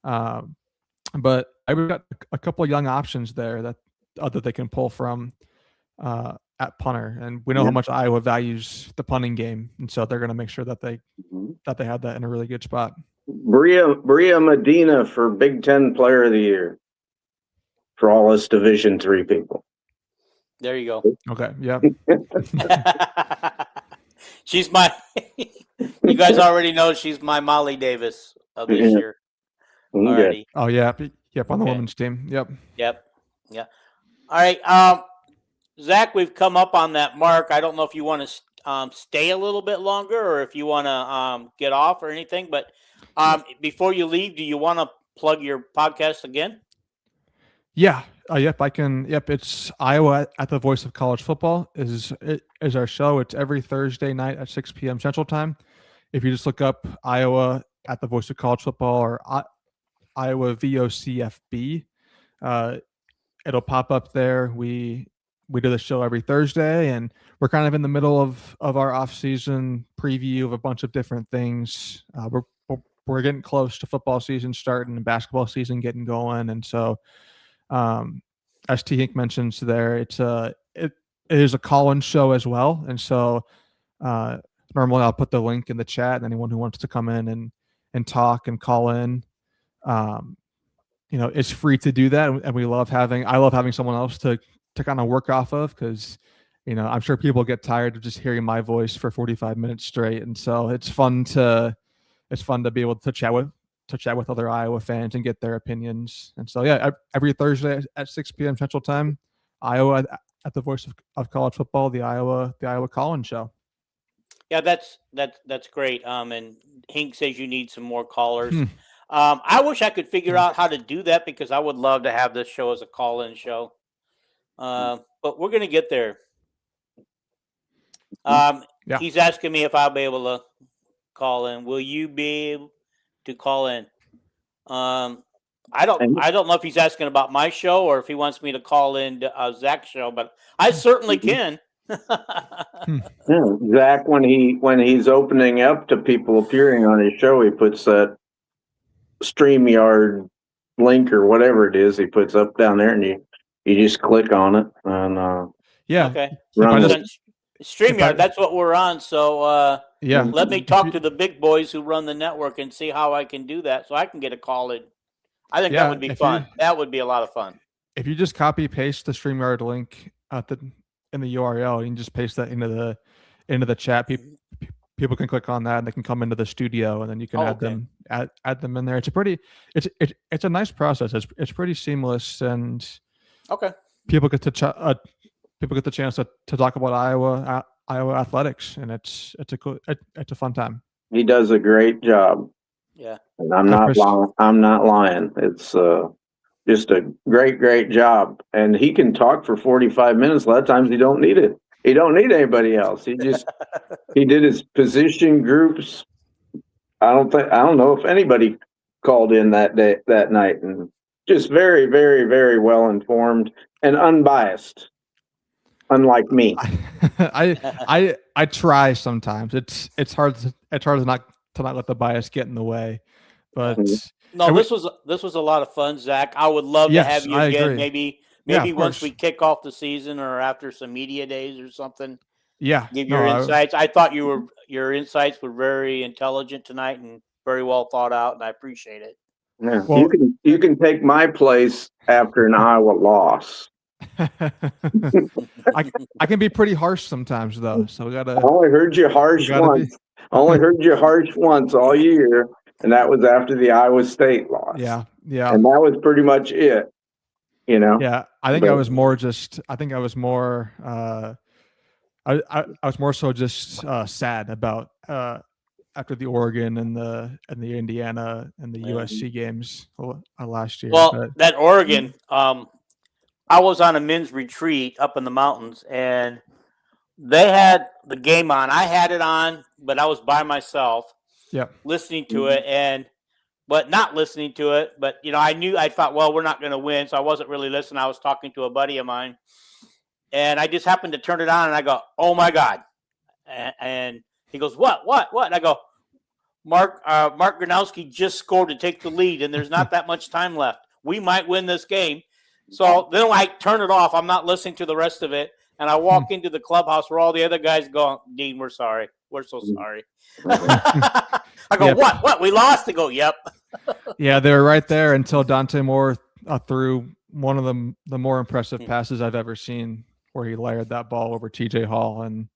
But I've got a couple of young options there that they can pull from at punter, and we know how much Iowa values the punting game, and so they're going to make sure that they have that in a really good spot. Bria Medina for Big Ten Player of the Year for all us Division III people. There you go. Okay. Yeah. She's my. You guys already know she's my Molly Davis of this year. Already. Oh yeah. Yep. On the women's team. Yep. Yeah. All right. Zach, we've come up on that mark. I don't know if you want to stay a little bit longer or if you want to get off or anything. But before you leave, do you want to plug your podcast again? Yeah. Yep. I can. Yep. It's Iowa at the Voice of College Football is our show. It's every Thursday night at 6 p.m. Central Time. If you just look up Iowa at the Voice of College Football or Iowa VOCFB, it'll pop up there. We do the show every Thursday, and we're kind of in the middle of our off-season preview of a bunch of different things. We're getting close to football season starting and basketball season getting going, and so as T. Hink mentions there, it is a call-in show as well, and so normally I'll put the link in the chat, and anyone who wants to come in and talk and call in, it's free to do that, and I love having someone else to kind of work off of, because I'm sure people get tired of just hearing my voice for 45 minutes straight, and so it's fun to be able to chat with other Iowa fans and get their opinions. And so every Thursday at 6 p.m. Central Time, Iowa at the Voice of College Football, the Iowa call-in show. Yeah, that's great. And Hink says you need some more callers. I wish I could figure out how to do that, because I would love to have this show as a call-in show. But we're going to get there. He's asking me if I'll be able to call in. Will you be able to call in? I don't know if he's asking about my show or if he wants me to call in Zach's show, but I certainly can. Zach, when he's opening up to people appearing on his show, he puts that StreamYard link or whatever it is he puts up down there, and you just click on it and okay. StreamYard, that's what we're on. So let me talk to the big boys who run the network and see how I can do that, so I can get a call in. I think that would be fun. That would be a lot of fun. If you just copy paste the StreamYard link in the URL, you can just paste that into the chat. People can click on that and they can come into the studio, and then you can add them in there. It's a nice process. It's pretty seamless, and people get the chance to talk about Iowa athletics, and it's a fun time. He does a great job. Yeah, and I'm not lying. It's just a great job, and he can talk for 45 minutes. A lot of times he don't need it. He don't need anybody else. He did his position groups. I don't know if anybody called in that night, and just very, very, very well informed and unbiased. Unlike me. I try sometimes. It's hard to not let the bias get in the way. But this was a lot of fun, Zach. I would love to have you again. Maybe once we kick off the season or after some media days or something. Yeah. Give your insights. I thought your insights were very intelligent tonight and very well thought out, and I appreciate it. Yeah. Well, you can take my place after an Iowa loss. I can be pretty harsh sometimes, though. So we gotta. I only heard you harsh once. I only heard you harsh once all year, and that was after the Iowa State loss. Yeah. And that was pretty much it. Yeah, I think I was more. I was more so just sad about after the Oregon and the Indiana and the USC games last year. Well, that Oregon, I was on a men's retreat up in the mountains, and they had the game on. I had it on, but I was by myself, listening to it, but not listening to it. But I thought, well, we're not going to win, so I wasn't really listening. I was talking to a buddy of mine, and I just happened to turn it on, and I go, "Oh my God!" And he goes, "What?" And I go, Mark Gronowski just scored to take the lead, and there's not that much time left. We might win this game. So then I turn it off. I'm not listening to the rest of it. And I walk into the clubhouse where all the other guys go, Dean, we're sorry. We're so sorry. I go, What? We lost? They go, yep. Yeah, they were right there until Dante Moore threw one of the more impressive passes I've ever seen, where he layered that ball over TJ Hall. And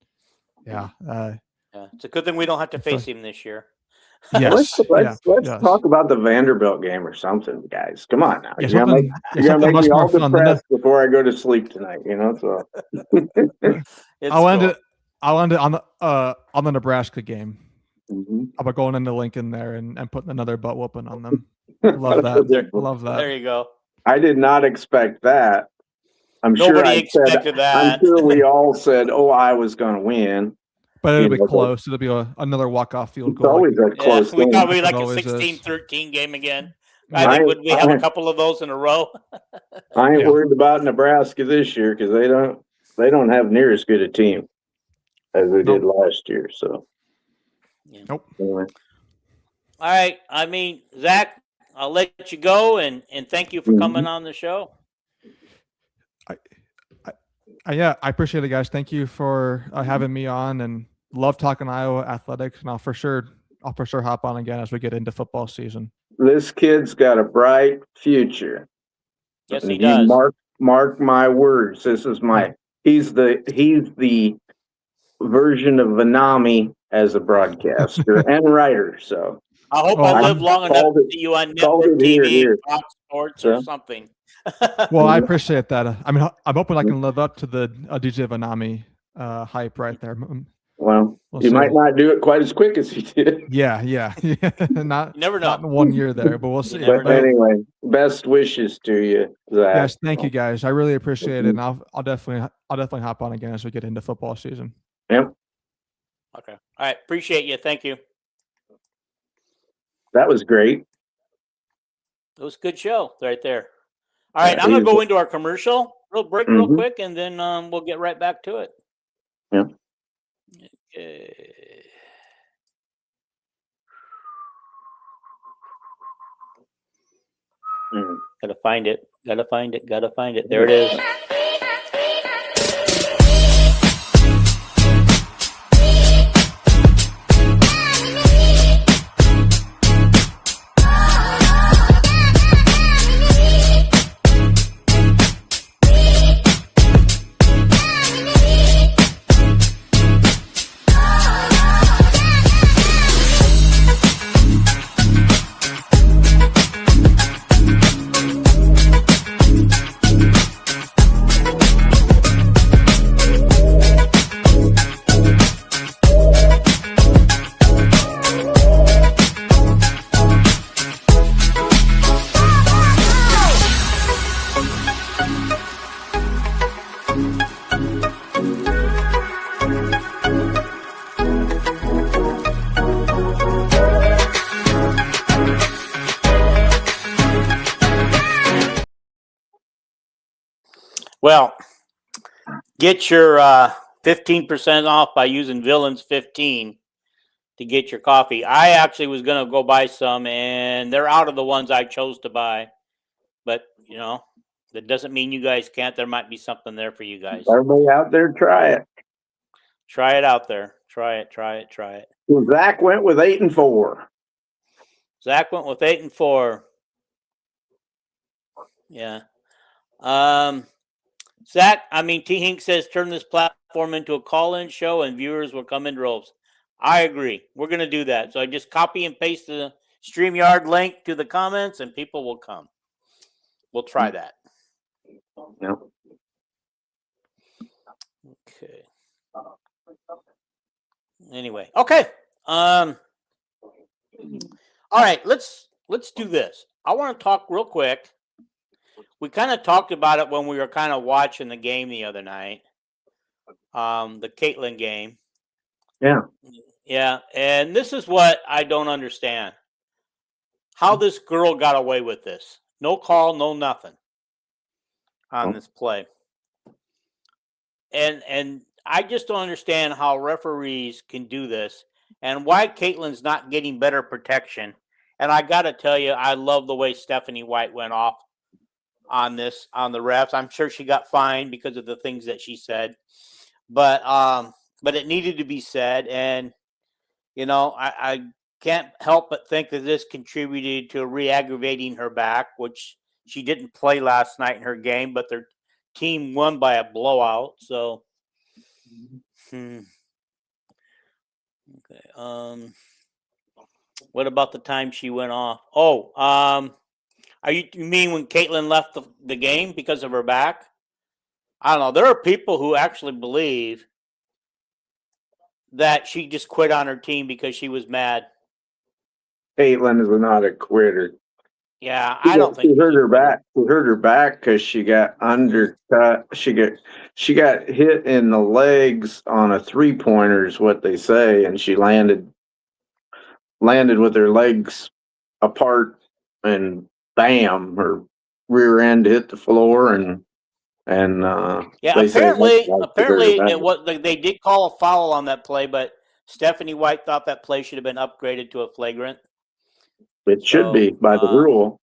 it's a good thing we don't have to face him this year. Let's talk about the Vanderbilt game or something, guys. Come on now. You're gonna make me all depressed before I go to sleep tonight. So I'll end it on the Nebraska game. Mm-hmm. How about going into Lincoln there and putting another butt whooping on them? Love that. Love that. There you go. I did not expect that. Nobody expected that. I'm sure we all said, I was going to win. But it'll be close. It'll be another walk-off field goal. It's always a close we game. thought we'd like a 16-13 game again. I think would we have a couple of those in a row? I ain't worried about Nebraska this year because they don't have near as good a team as they did last year. So, Nope. Anyway. All right. I mean, Zach, I'll let you go and thank you for coming on the show. I appreciate it, guys. Thank you for having me on, and love talking Iowa athletics. And I'll for sure hop on again as we get into football season. This kid's got a bright future. Yes, he does. Mark my words. This is he's the version of Vanami as a broadcaster and writer. So I hope I live long enough to see you on network TV, Fox Sports, or something. Well, I appreciate that. I mean, I'm hoping I can live up to the DJ Vanami hype right there. Well, you might not do it quite as quick as he did. Yeah. Not in 1 year there, but we'll see. But anyway, best wishes to you, Zach. Yes, thank you, guys. I really appreciate it, and I'll definitely hop on again as we get into football season. Yep. Okay. All right. Appreciate you. Thank you. That was great. It was a good show right there. All right, I'm going to go into our commercial real quick, and then we'll get right back to it. Yeah. Okay. Gotta find it. There it is. Well, get your 15% off by using Villains15 to get your coffee. I actually was going to go buy some, and they're out of the ones I chose to buy. But, that doesn't mean you guys can't. There might be something there for you guys. Everybody out there, try it. Try it out there. Try it. Well, Zach went with 8-4. Zach went with 8-4. Yeah. Zach, T. Hink says turn this platform into a call-in show and viewers will come in droves. I agree. We're going to do that. So I just copy and paste the StreamYard link to the comments and people will come. We'll try that. Yeah. Okay. Anyway. Okay. All right. Let's do this. I want to talk real quick. We kind of talked about it when we were kind of watching the game the other night, the Caitlin game. Yeah. Yeah, and this is what I don't understand. How this girl got away with this. No call, no nothing on this play. And I just don't understand how referees can do this. and why Caitlin's not getting better protection. And I got to tell you, I love the way Stephanie White went off on the refs. I'm sure she got fined because of the things that she said, but it needed to be said. And I can't help but think that this contributed to re-aggravating her back, which she didn't play last night in her game, but their team won by a blowout. So, okay. What about the time she went off? Oh, you mean when Caitlin left the game because of her back? I don't know. There are people who actually believe that she just quit on her team because she was mad. Caitlin is not a quitter. Yeah, I don't think she hurt her back. She hurt her back because she got undercut. She got hit in the legs on a 3-pointer, is what they say, and she landed with her legs apart, and bam, her rear end hit the floor, and apparently they did call a foul on that play, but Stephanie White thought that play should have been upgraded to a flagrant. It should be by the rule.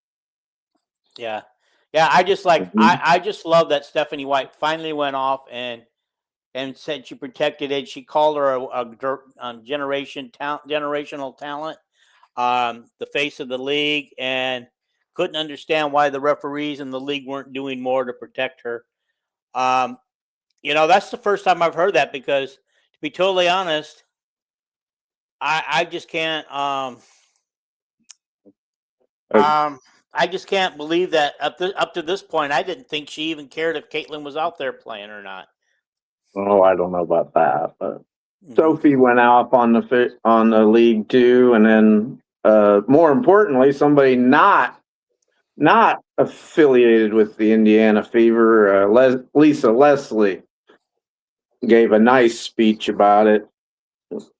Yeah. I just I just love that Stephanie White finally went off and said she protected it. She called her a generational talent, the face of the league, and couldn't understand why the referees in the league weren't doing more to protect her. That's the first time I've heard that, because to be totally honest, I just can't. I just can't believe that up to this point, I didn't think she even cared if Caitlin was out there playing or not. Oh, I don't know about that, but Sophie went off on the league too, and then more importantly, somebody not affiliated with the Indiana Fever, Lisa Leslie, gave a nice speech about it.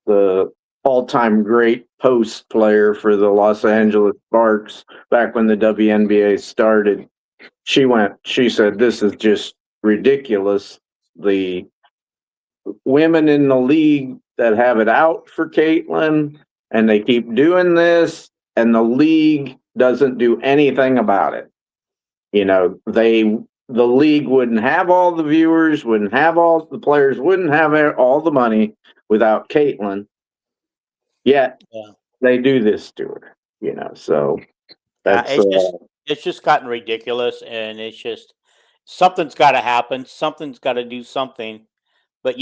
The all-time great post player for the Los Angeles Sparks back when the WNBA started. She said, "This is just ridiculous. The women in the league that have it out for Caitlin, and they keep doing this, and the league doesn't do anything about it. The league wouldn't have all the viewers, wouldn't have all the players, wouldn't have all the money without Caitlin. Yet they do this to her, So that's it's just gotten ridiculous, and it's just something's got to happen. Something's got to do something. But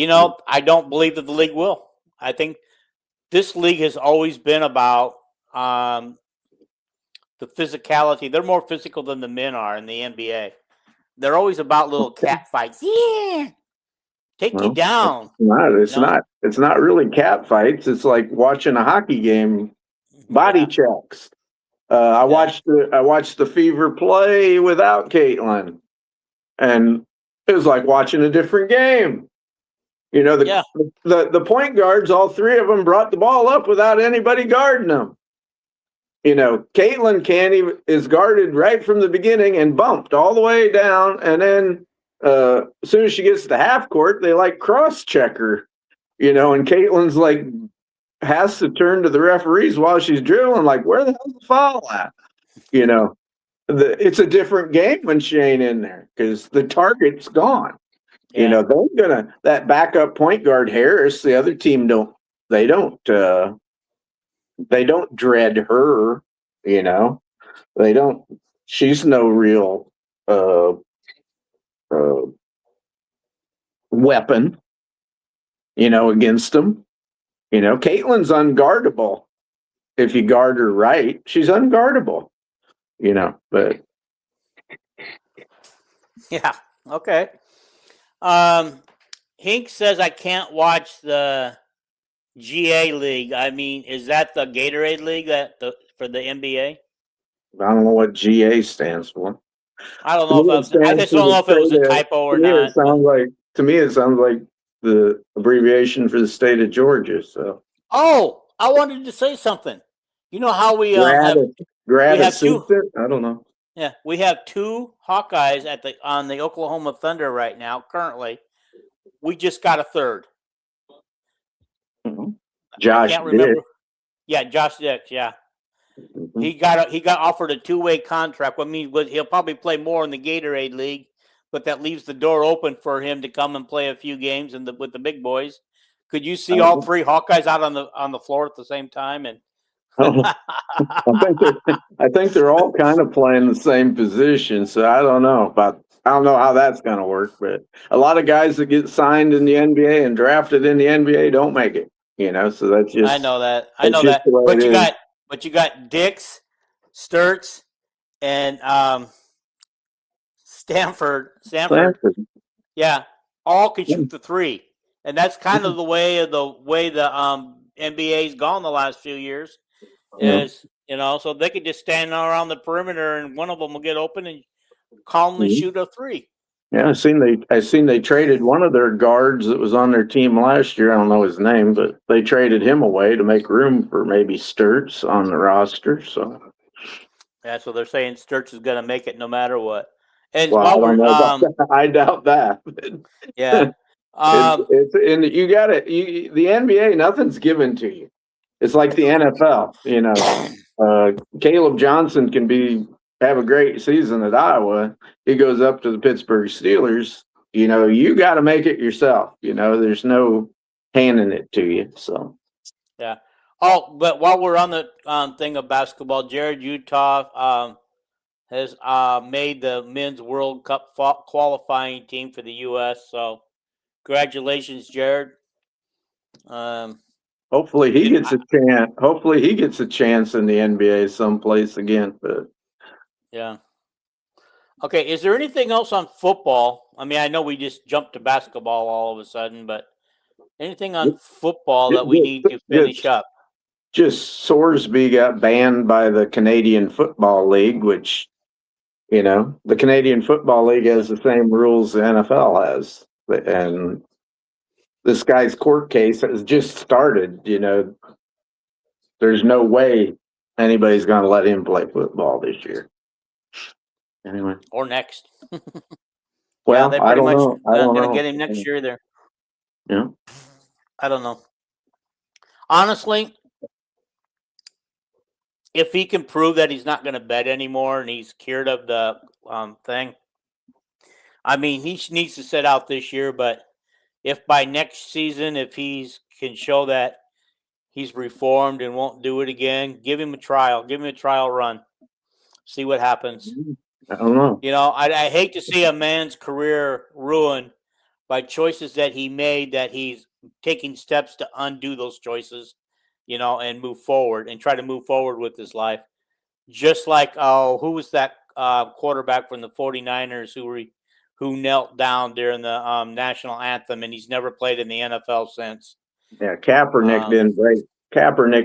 I don't believe that the league will. I think this league has always been about the physicality. They're more physical than the men are in the NBA. They're always about little cat fights. Yeah, take you down. It's not really cat fights. It's like watching a hockey game. Body checks. I watched the Fever play without Caitlin, and it was like watching a different game. The point guards, all three of them brought the ball up without anybody guarding them. Caitlin is guarded right from the beginning and bumped all the way down, and then as soon as she gets to half court, they cross-check her, and Caitlin's has to turn to the referees while she's dribbling, where the hell's the foul at? It's a different game when she ain't in there because the target's gone. Yeah. That backup point guard Harris, the other team don't dread her, they don't. She's no real weapon, against them. Caitlin's unguardable. If you guard her right, she's unguardable, but. Yeah. Okay. Hink says I can't watch the GA League. I mean, is that the Gatorade League for the NBA? I don't know what GA stands for. I don't know I just don't know if it was a typo or not. To me, it sounds like the abbreviation for the state of Georgia. So. Oh, I wanted to say something. You know how we have two, I don't know. Yeah, we have two Hawkeyes on the Oklahoma Thunder right now. Currently, we just got a third. Mm-hmm. Josh I can't remember. Dick. Yeah, Josh Dix. Yeah, Mm-hmm. he got offered a 2-way contract. What means he'll probably play more in the Gatorade League, but that leaves the door open for him to come and play a few games with the big boys. Could you see all three Hawkeyes out on the floor at the same time? And I think they're all kind of playing the same position. So I don't know how that's going to work. But a lot of guys that get signed in the NBA and drafted in the NBA don't make it. So that's just. I know that. But you got Dix, Sturts, and Stanford. Yeah, all can shoot the three, and that's kind of the way the NBA's gone the last few years. Is so they could just stand around the perimeter, and one of them will get open and calmly shoot a three. Yeah, I seen they traded one of their guards that was on their team last year. I don't know his name, but they traded him away to make room for maybe Sturts on the roster. So yeah, so they're saying Sturts is going to make it no matter what. And I don't know about that. I doubt that. Yeah, it's and you got it. The NBA, nothing's given to you. It's like the NFL. Caleb Johnson can have a great season at Iowa. He goes up to the Pittsburgh Steelers. You got to make it yourself. There's no handing it to you. So, yeah. Oh, but while we're on the thing of basketball, Jared Utah has made the men's World Cup qualifying team for the U.S. So, congratulations, Jared. Hopefully he gets a chance. Hopefully he gets a chance in the NBA someplace again. But yeah. Okay, is there anything else on football? I mean, I know we just jumped to basketball all of a sudden, but anything on football that we need to finish up? Just Sorsby got banned by the Canadian Football League, which, the Canadian Football League has the same rules the NFL has. And this guy's court case has just started. There's no way anybody's going to let him play football this year. Anyway. Or next. Well, I don't know. I don't know. Going to get him next year there. Yeah. I don't know. Honestly, if he can prove that he's not going to bet anymore and he's cured of the thing, I mean, he needs to sit out this year. But if by next season, if he can show that he's reformed and won't do it again, give him a trial. Give him a trial run. See what happens. I don't know. I hate to see a man's career ruined by choices that he made, that he's taking steps to undo those choices, and move forward and try to move forward with his life. Just like, who was that quarterback from the 49ers who knelt down during the national anthem, and he's never played in the NFL since. Yeah, Kaepernick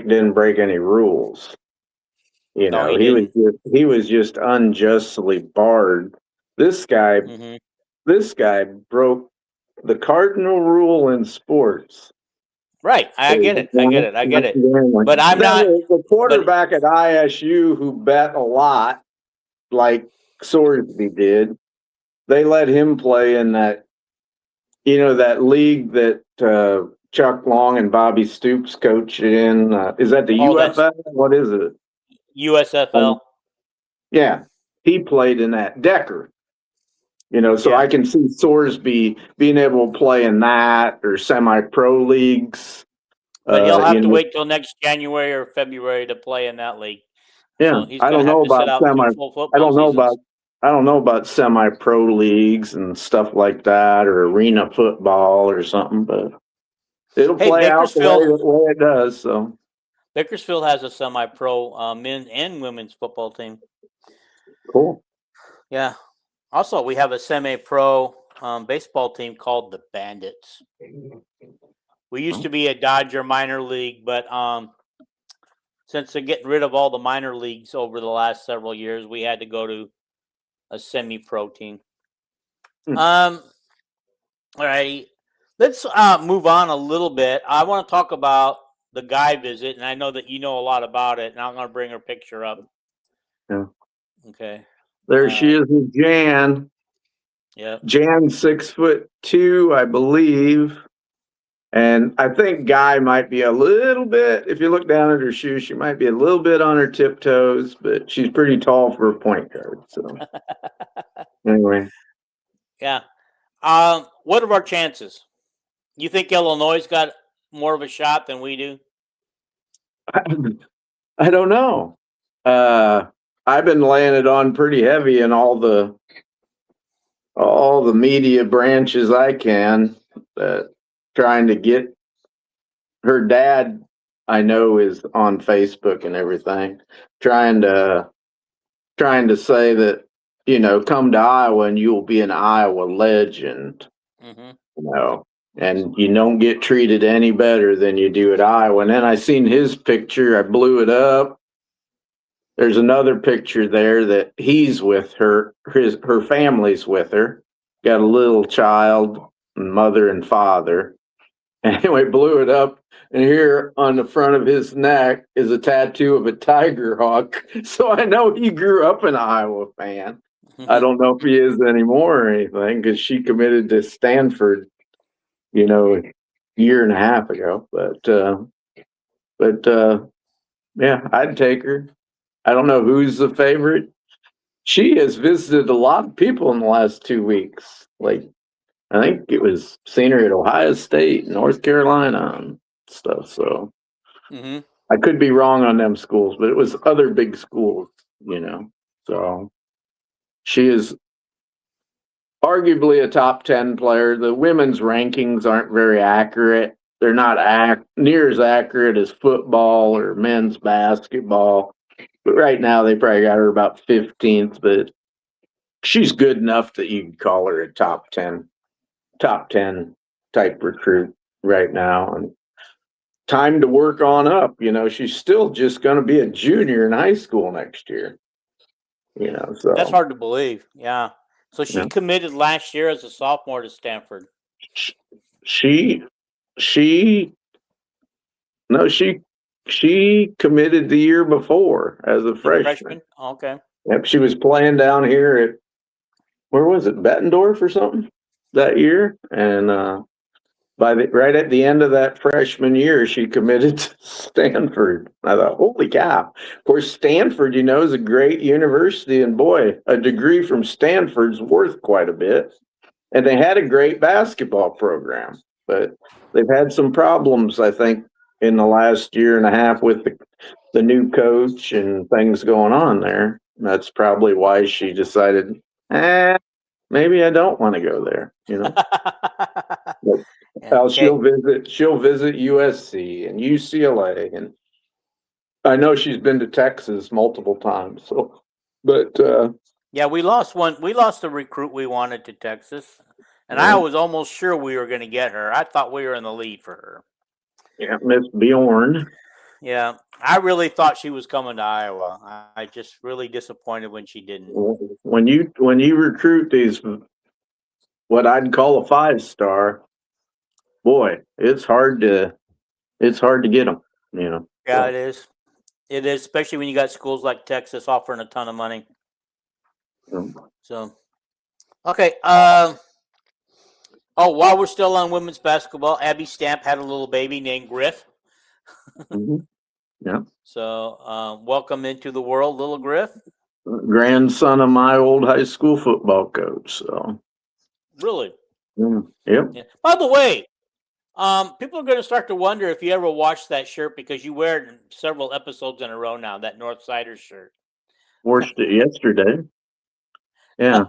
didn't break any rules. No, he was just unjustly barred. This guy broke the cardinal rule in sports. Right, I get it. But I'm not the quarterback at ISU who bet a lot, like Sorsby did. They let him play in that, that league that Chuck Long and Bobby Stoops coached in. Is that the UFL? What is it? USFL. Yeah, he played in that. Decker. So I can see Sorsby being able to play in that or semi-pro leagues. But he'll have to wait till next January or February to play in that league. Yeah, so I don't know about semi-pro leagues and stuff like that, or arena football or something, but it'll play out the way it does. So Bakersfield has a semi-pro men's and women's football team. Cool. Yeah. Also, we have a semi-pro baseball team called the Bandits. We used to be a Dodger minor league, but since they're getting rid of all the minor leagues over the last several years, we had to go to a semi-pro team. All right. Let's move on a little bit. I want to talk about the guy visit, and I know that you know a lot about it, and I'm going to bring her picture up. Yeah. Okay. There she is with Jan. Yeah. Jan's 6'2", I believe. And I think Guy might be a little bit, if you look down at her shoes, she might be a little bit on her tiptoes, but she's pretty tall for a point guard. So anyway. Yeah. What are our chances? You think Illinois got more of a shot than we do? I don't know. I've been laying it on pretty heavy in all the media branches I can, trying to get her dad. I know is on Facebook and everything, trying to say that, you know, come to Iowa and you'll be an Iowa legend. Mm-hmm. You know, and you don't get treated any better than you do at Iowa. And then I seen his picture. I blew it up. There's another picture there that he's with her. Her family's with her. Got a little child, mother and father. Anyway, blew it up. And here on the front of his neck is a tattoo of a tiger hawk. So I know he grew up an Iowa fan. I don't know if he is anymore or anything, because she committed to Stanford, you know, a year and a half ago. But yeah, I'd take her. I don't know who's the favorite. She has visited a lot of people in the last 2 weeks. Like, I think it was seen her at Ohio State, North Carolina, and stuff. So I could be wrong on them schools, but it was other big schools, you know. So she is arguably a top 10 player. The women's rankings aren't very accurate. They're not near as accurate as football or men's basketball. But right now they probably got her about 15th, but she's good enough that you can call her a top 10 type recruit right now. And time to work on up. You know, she's still just going to be a junior in high school next year. You know, so that's hard to believe. Yeah. So she committed last year as a sophomore to Stanford. She committed the year before as a freshman. Okay. Yep, she was playing down here at, where was it, Bettendorf or something that year, and right at the end of that freshman year, she committed to Stanford. I thought, holy cow! Of course, Stanford, you know, is a great university, and boy, a degree from Stanford's worth quite a bit. And they had a great basketball program, but they've had some problems, I think, in the last year and a half with the new coach and things going on there. That's probably why she decided, maybe I don't want to go there, you know. She'll visit USC and UCLA, and I know she's been to Texas multiple times. So, but yeah, we lost a recruit we wanted to Texas, and I was almost sure we were going to get her. I thought we were in the lead for her. Yeah, Miss Bjorn. Yeah, I really thought she was coming to Iowa. I just really disappointed when she didn't. When you recruit these, what I'd call a 5-star, boy, it's hard to get them. You know. Yeah, it is. It is, especially when you got schools like Texas offering a ton of money. So, okay. While we're still on women's basketball, Abby Stamp had a little baby named Griff. Yeah. So, welcome into the world, little Griff. Grandson of my old high school football coach. So. Really? Yep. Yeah. By the way, people are going to start to wonder if you ever washed that shirt, because you wear it several episodes in a row now, that Northsiders shirt. Washed it yesterday. Yeah.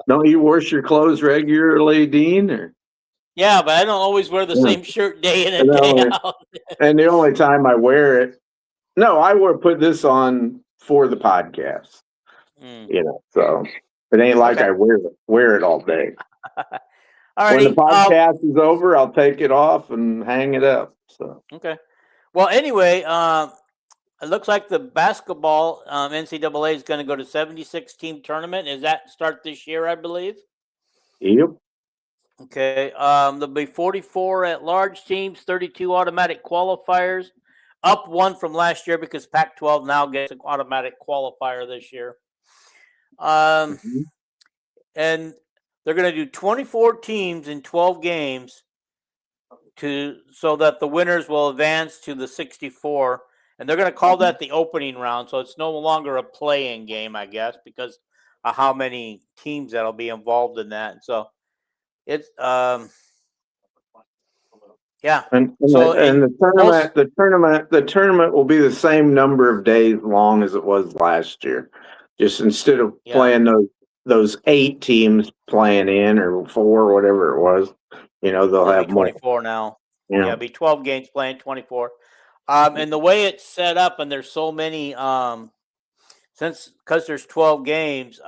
Don't you wash your clothes regularly, Dean? Or? Yeah, but I don't always wear the same shirt day in and day out. And the only time I wear it, I put this on for the podcast. You know, so it ain't like I wear it all day. When the podcast is over, I'll take it off and hang it up. So okay. Well, anyway, it looks like the basketball NCAA is going to go to 76-team tournament. Is that start this year, I believe? Yep. Okay. There'll be 44 at-large teams, 32 automatic qualifiers, up one from last year because Pac-12 now gets an automatic qualifier this year. And they're going to do 24 teams in 12 games. so that the winners will advance to the 64, and they're going to call that the opening round. So it's no longer a play-in game, I guess, because of how many teams that'll be involved in that. And so it's yeah. And So the tournament will be the same number of days long as it was last year. Just instead of playing those 8 teams playing in, or 4, whatever it was, they'll have 24 more now. Yeah, it'll be 12 games playing 24. And the way it's set up, and there's so many, because there's 12 games,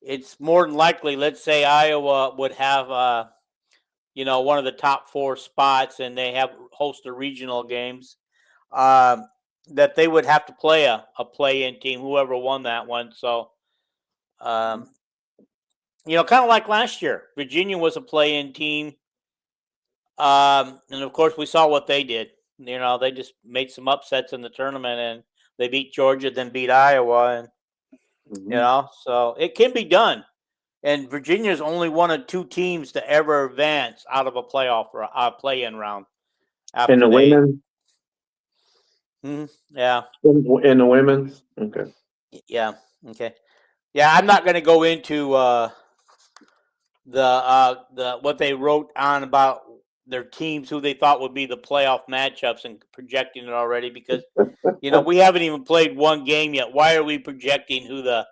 it's more than likely, let's say Iowa would have, one of the top 4 spots, and they host the regional games, that they would have to play a play-in team, whoever won that one. So, kind of like last year, Virginia was a play-in team. And of course, we saw what they did. They just made some upsets in the tournament, and they beat Georgia, then beat Iowa, and so it can be done. And Virginia's only one of 2 teams to ever advance out of a playoff or a play-in round. In the women's. Yeah. In the women's. Okay. Yeah. Okay. Yeah, I'm not going to go into the what they wrote on about their teams, who they thought would be the playoff matchups, and projecting it already, because we haven't even played one game yet. Why are we projecting who the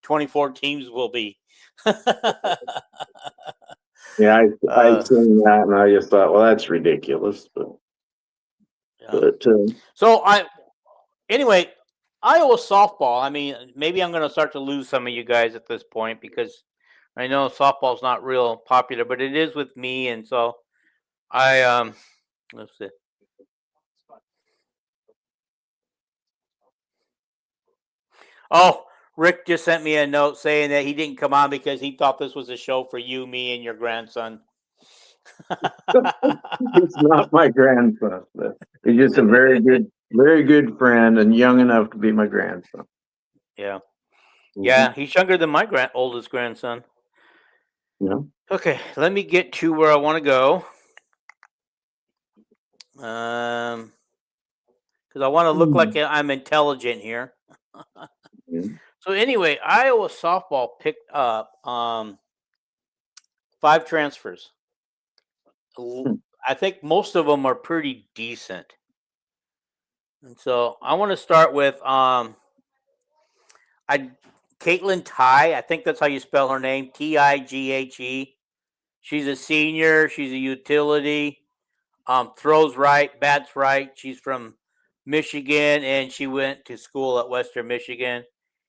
24 teams will be? Yeah, I seen that, and I just thought, well, that's ridiculous. So anyway, Iowa softball. I mean, maybe I'm going to start to lose some of you guys at this point, because I know softball's not real popular, but it is with me, and so I let's see. Oh, Rick just sent me a note saying that he didn't come on because he thought this was a show for you, me, and your grandson. He's not my grandson. He's just a very good friend, and young enough to be my grandson. Yeah. Yeah, he's younger than my oldest grandson. Yeah. Okay, let me get to where I want to go. Because I want to look like I'm intelligent here. So anyway, Iowa softball picked up 5 transfers. I think most of them are pretty decent. And so I want to start with Caitlin Tighe. I think that's how you spell her name, Tighe. She's a senior. She's a utility. Throws right, bats right. She's from Michigan, and she went to school at Western Michigan.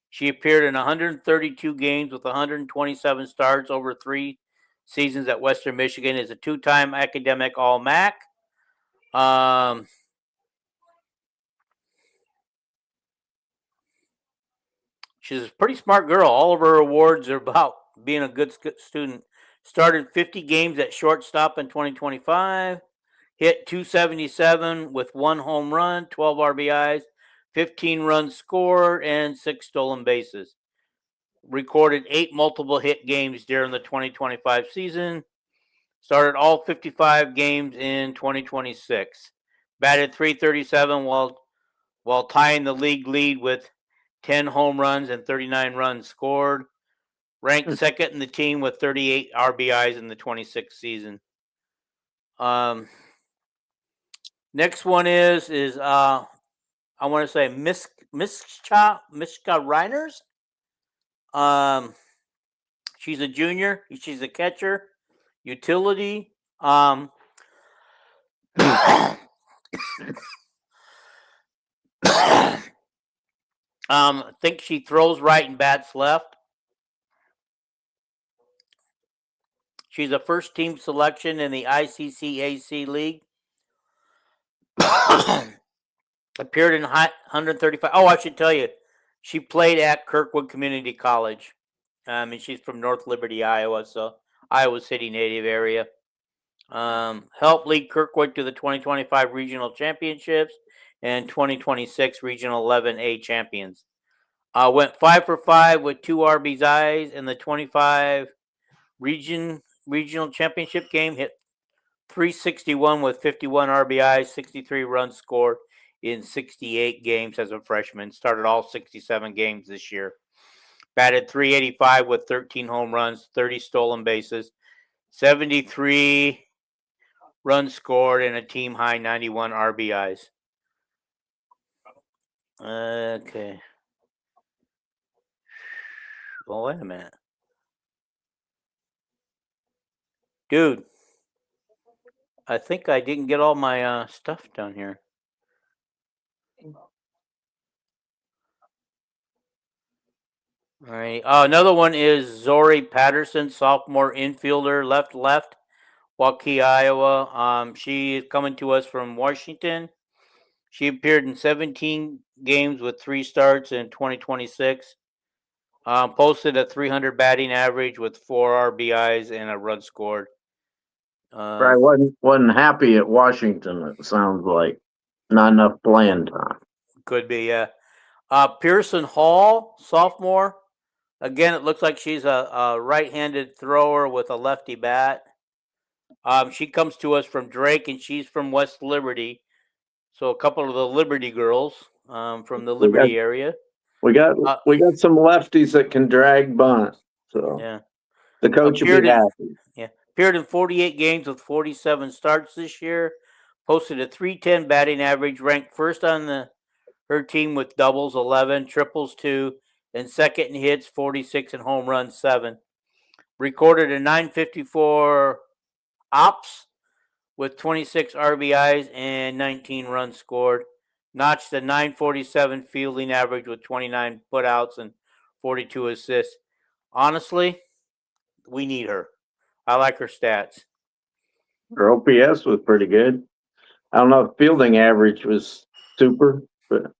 She appeared in 132 games with 127 starts over 3 seasons at Western Michigan. Is a 2-time academic All-MAC. She's a pretty smart girl. All of her awards are about being a good student. Started 50 games at shortstop in 2025. Hit .277 with 1 home run, 12 RBIs, 15 runs scored, and 6 stolen bases. Recorded 8 multiple hit games during the 2025 season. Started all 55 games in 2026. Batted .337 while tying the league lead with 10 home runs and 39 runs scored. Ranked second in the team with 38 RBIs in the 26th season. Next one is I want to say Mishka Reiners. She's a junior. She's a catcher, utility. I think she throws right and bats left. She's a first-team selection in the ICCAC League. Appeared in 135. Oh, I should tell you, she played at Kirkwood Community College. And she's from North Liberty, Iowa, so Iowa City native area. Helped lead Kirkwood to the 2025 Regional Championships and 2026 Regional 11A Champions. Went 5 for 5 with 2 RBIs in the 25 region regional championship game, hit 361 with 51 RBIs, 63 runs scored in 68 games as a freshman. Started all 67 games this year. Batted 385 with 13 home runs, 30 stolen bases, 73 runs scored, and a team high 91 RBIs. Okay. Well, wait a minute. Dude, I think I didn't get all my stuff down here. All right. Another one is Zori Patterson, sophomore infielder, left, Hawkeyes, Iowa. She is coming to us from Washington. She appeared in 17 games with 3 starts in 2026. Posted a 300 batting average with 4 RBIs and a run scored. Probably wasn't happy at Washington. It sounds like not enough playing time. Could be, yeah. Pearson Hall, sophomore. Again, it looks like she's a right-handed thrower with a lefty bat. She comes to us from Drake, and she's from West Liberty. So a couple of the Liberty girls from the Liberty area. We got some lefties that can drag bunt. So yeah, the coach will be happy. Appeared in 48 games with 47 starts this year. Posted a 310 batting average. Ranked first on her team with doubles 11, triples 2, and second in hits 46 and home runs 7. Recorded a 954 ops with 26 RBIs and 19 runs scored. Notched a 947 fielding average with 29 putouts and 42 assists. Honestly, we need her. I like her stats. Her OPS was pretty good. I don't know if fielding average was super, but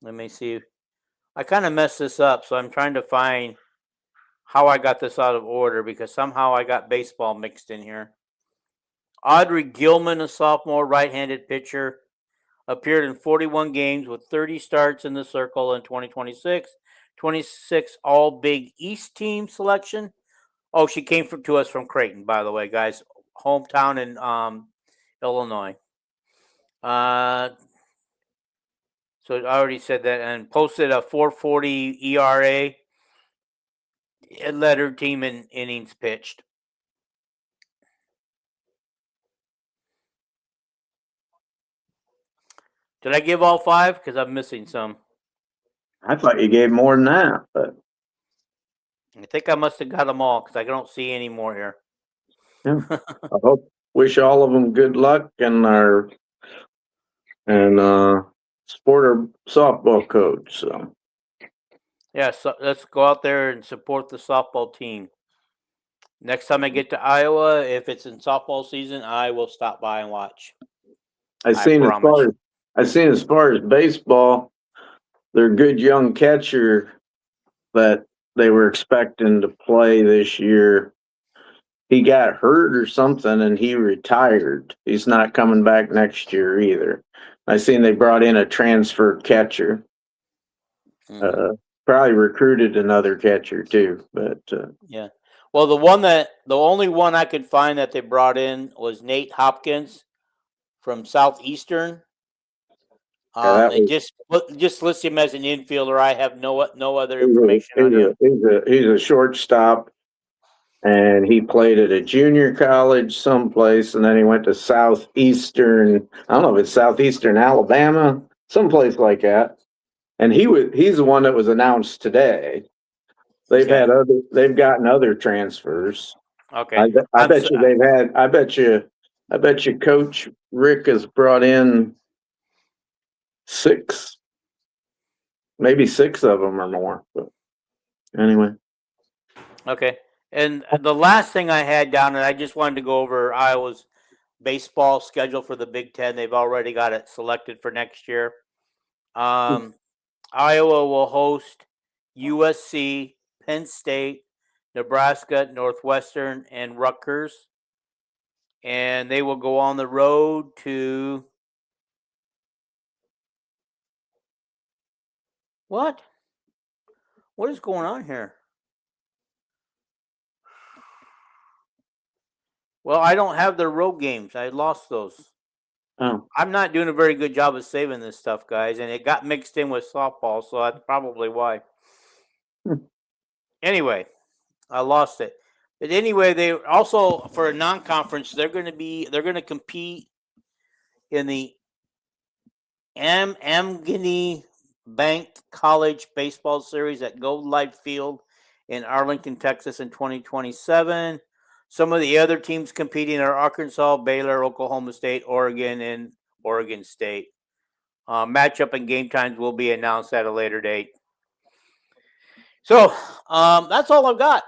let me see. I kind of messed this up, so I'm trying to find how I got this out of order because somehow I got baseball mixed in here. Audrey Gilman, a sophomore right-handed pitcher, appeared in 41 games with 30 starts in the circle in 2026. 26 all Big East team selection. Oh, she came to us from Creighton, by the way, guys. Hometown in Illinois. So I already said that, and posted a 4.40 ERA. It led her team in innings pitched. Did I give all 5? Because I'm missing some. I thought you gave more than that, but I think I must have got them all because I don't see any more here. Yeah. I wish all of them good luck and support our softball coach. So yeah, so let's go out there and support the softball team. Next time I get to Iowa, if it's in softball season, I will stop by and watch. I've seen as far as baseball, their good young catcher that they were expecting to play this year, he got hurt or something and he retired. He's not coming back next year either. I seen they brought in a transfer catcher. Probably recruited another catcher too, but yeah. Well, the only one I could find that they brought in was Nate Hopkins from Southeastern. They just list him as an infielder. I have no other information on him. He's a shortstop, and he played at a junior college someplace, and then he went to Southeastern. I don't know if it's Southeastern Alabama, someplace like that. And he's the one that was announced today. They've gotten other transfers. Okay. I bet you Coach Rick has brought in 6, maybe 6 of them or more. But anyway. Okay. And the last thing I had down, and I just wanted to go over Iowa's baseball schedule for the Big Ten. They've already got it selected for next year. Iowa will host USC, Penn State, Nebraska, Northwestern, and Rutgers. And they will go on the road to what? What is going on here? Well, I don't have their road games. I lost those. Oh, I'm not doing a very good job of saving this stuff, guys, and it got mixed in with softball, so that's probably why. Anyway, I lost it. But anyway, they also for a non-conference, they're going to compete in the Amgany Bank College Baseball Series at Gold Life Field in Arlington, Texas in 2027. Some of the other teams competing are Arkansas, Baylor, Oklahoma State, Oregon, and Oregon State. Matchup and game times will be announced at a later date. So that's all I've got.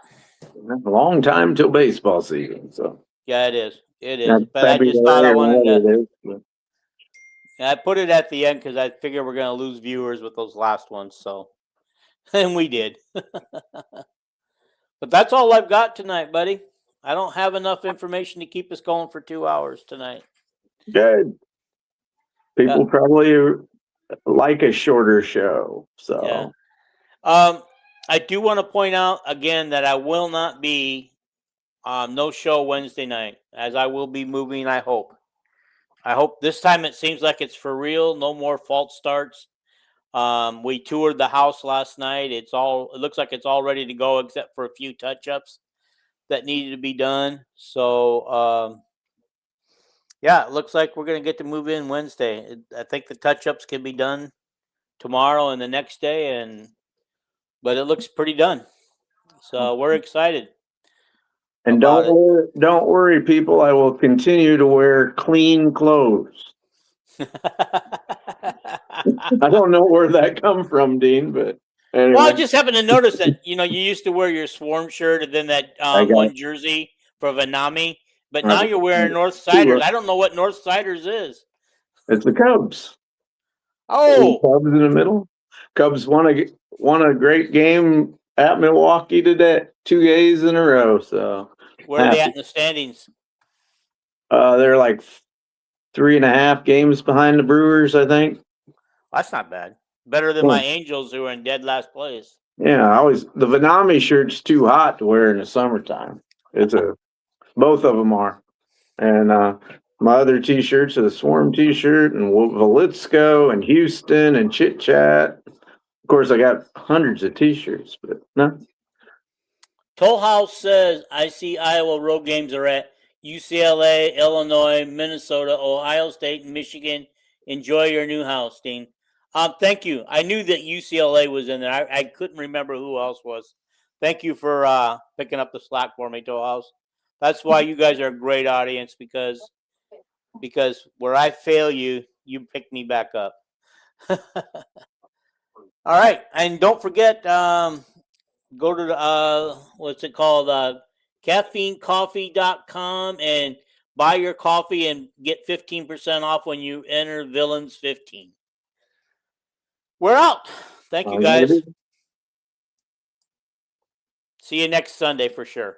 that's a long time till baseball season. So Yeah, it is. It is. that's But I just thought I wanted to. to. I put it at the end because I figure we're going to lose viewers with those last ones. So, and we did. But that's all I've got tonight, buddy. I don't have enough information to keep us going for 2 hours tonight. Good. People probably like a shorter show. So, yeah. I do want to point out again that I will not be no show Wednesday night, as I will be moving. I hope this time it seems like it's for real. No more false starts. We toured the house last night. It looks like it's all ready to go except for a few touch-ups that needed to be done. So, yeah, it looks like we're going to get to move in Wednesday. I think the touch-ups can be done tomorrow and the next day, but it looks pretty done. So we're excited. And don't worry, people. I will continue to wear clean clothes. I don't know where that come from, Dean, but anyway. Well, I just happened to notice that you used to wear your Swarm shirt and then that one jersey for Vanami, but now you're wearing Northsiders. I don't know what Northsiders is. It's the Cubs. Oh, Cubs in the middle. Cubs won a great game at Milwaukee today, 2 days in a row. So where are they at in the standings? They're like 3.5 games behind the Brewers, I think. That's not bad. Better than my Angels, who are in dead last place. Yeah, the Vanami shirt's too hot to wear in the summertime. Both of them are, and my other T-shirts are the Swarm T-shirt and Valitsco and Houston and Chit Chat. Of course, I got hundreds of T-shirts, but no. Toll House says, I see Iowa road games are at UCLA, Illinois, Minnesota, Ohio State, and Michigan. Enjoy your new house, Dean. Thank you. I knew that UCLA was in there. I couldn't remember who else was. Thank you for picking up the slack for me, Toll House. That's why you guys are a great audience, because where I fail you pick me back up. All right. And don't forget, go to the, what's it called? caffeinecoffee.com and buy your coffee and get 15% off when you enter Villains 15. We're out. Thank you, guys. See you next Sunday for sure.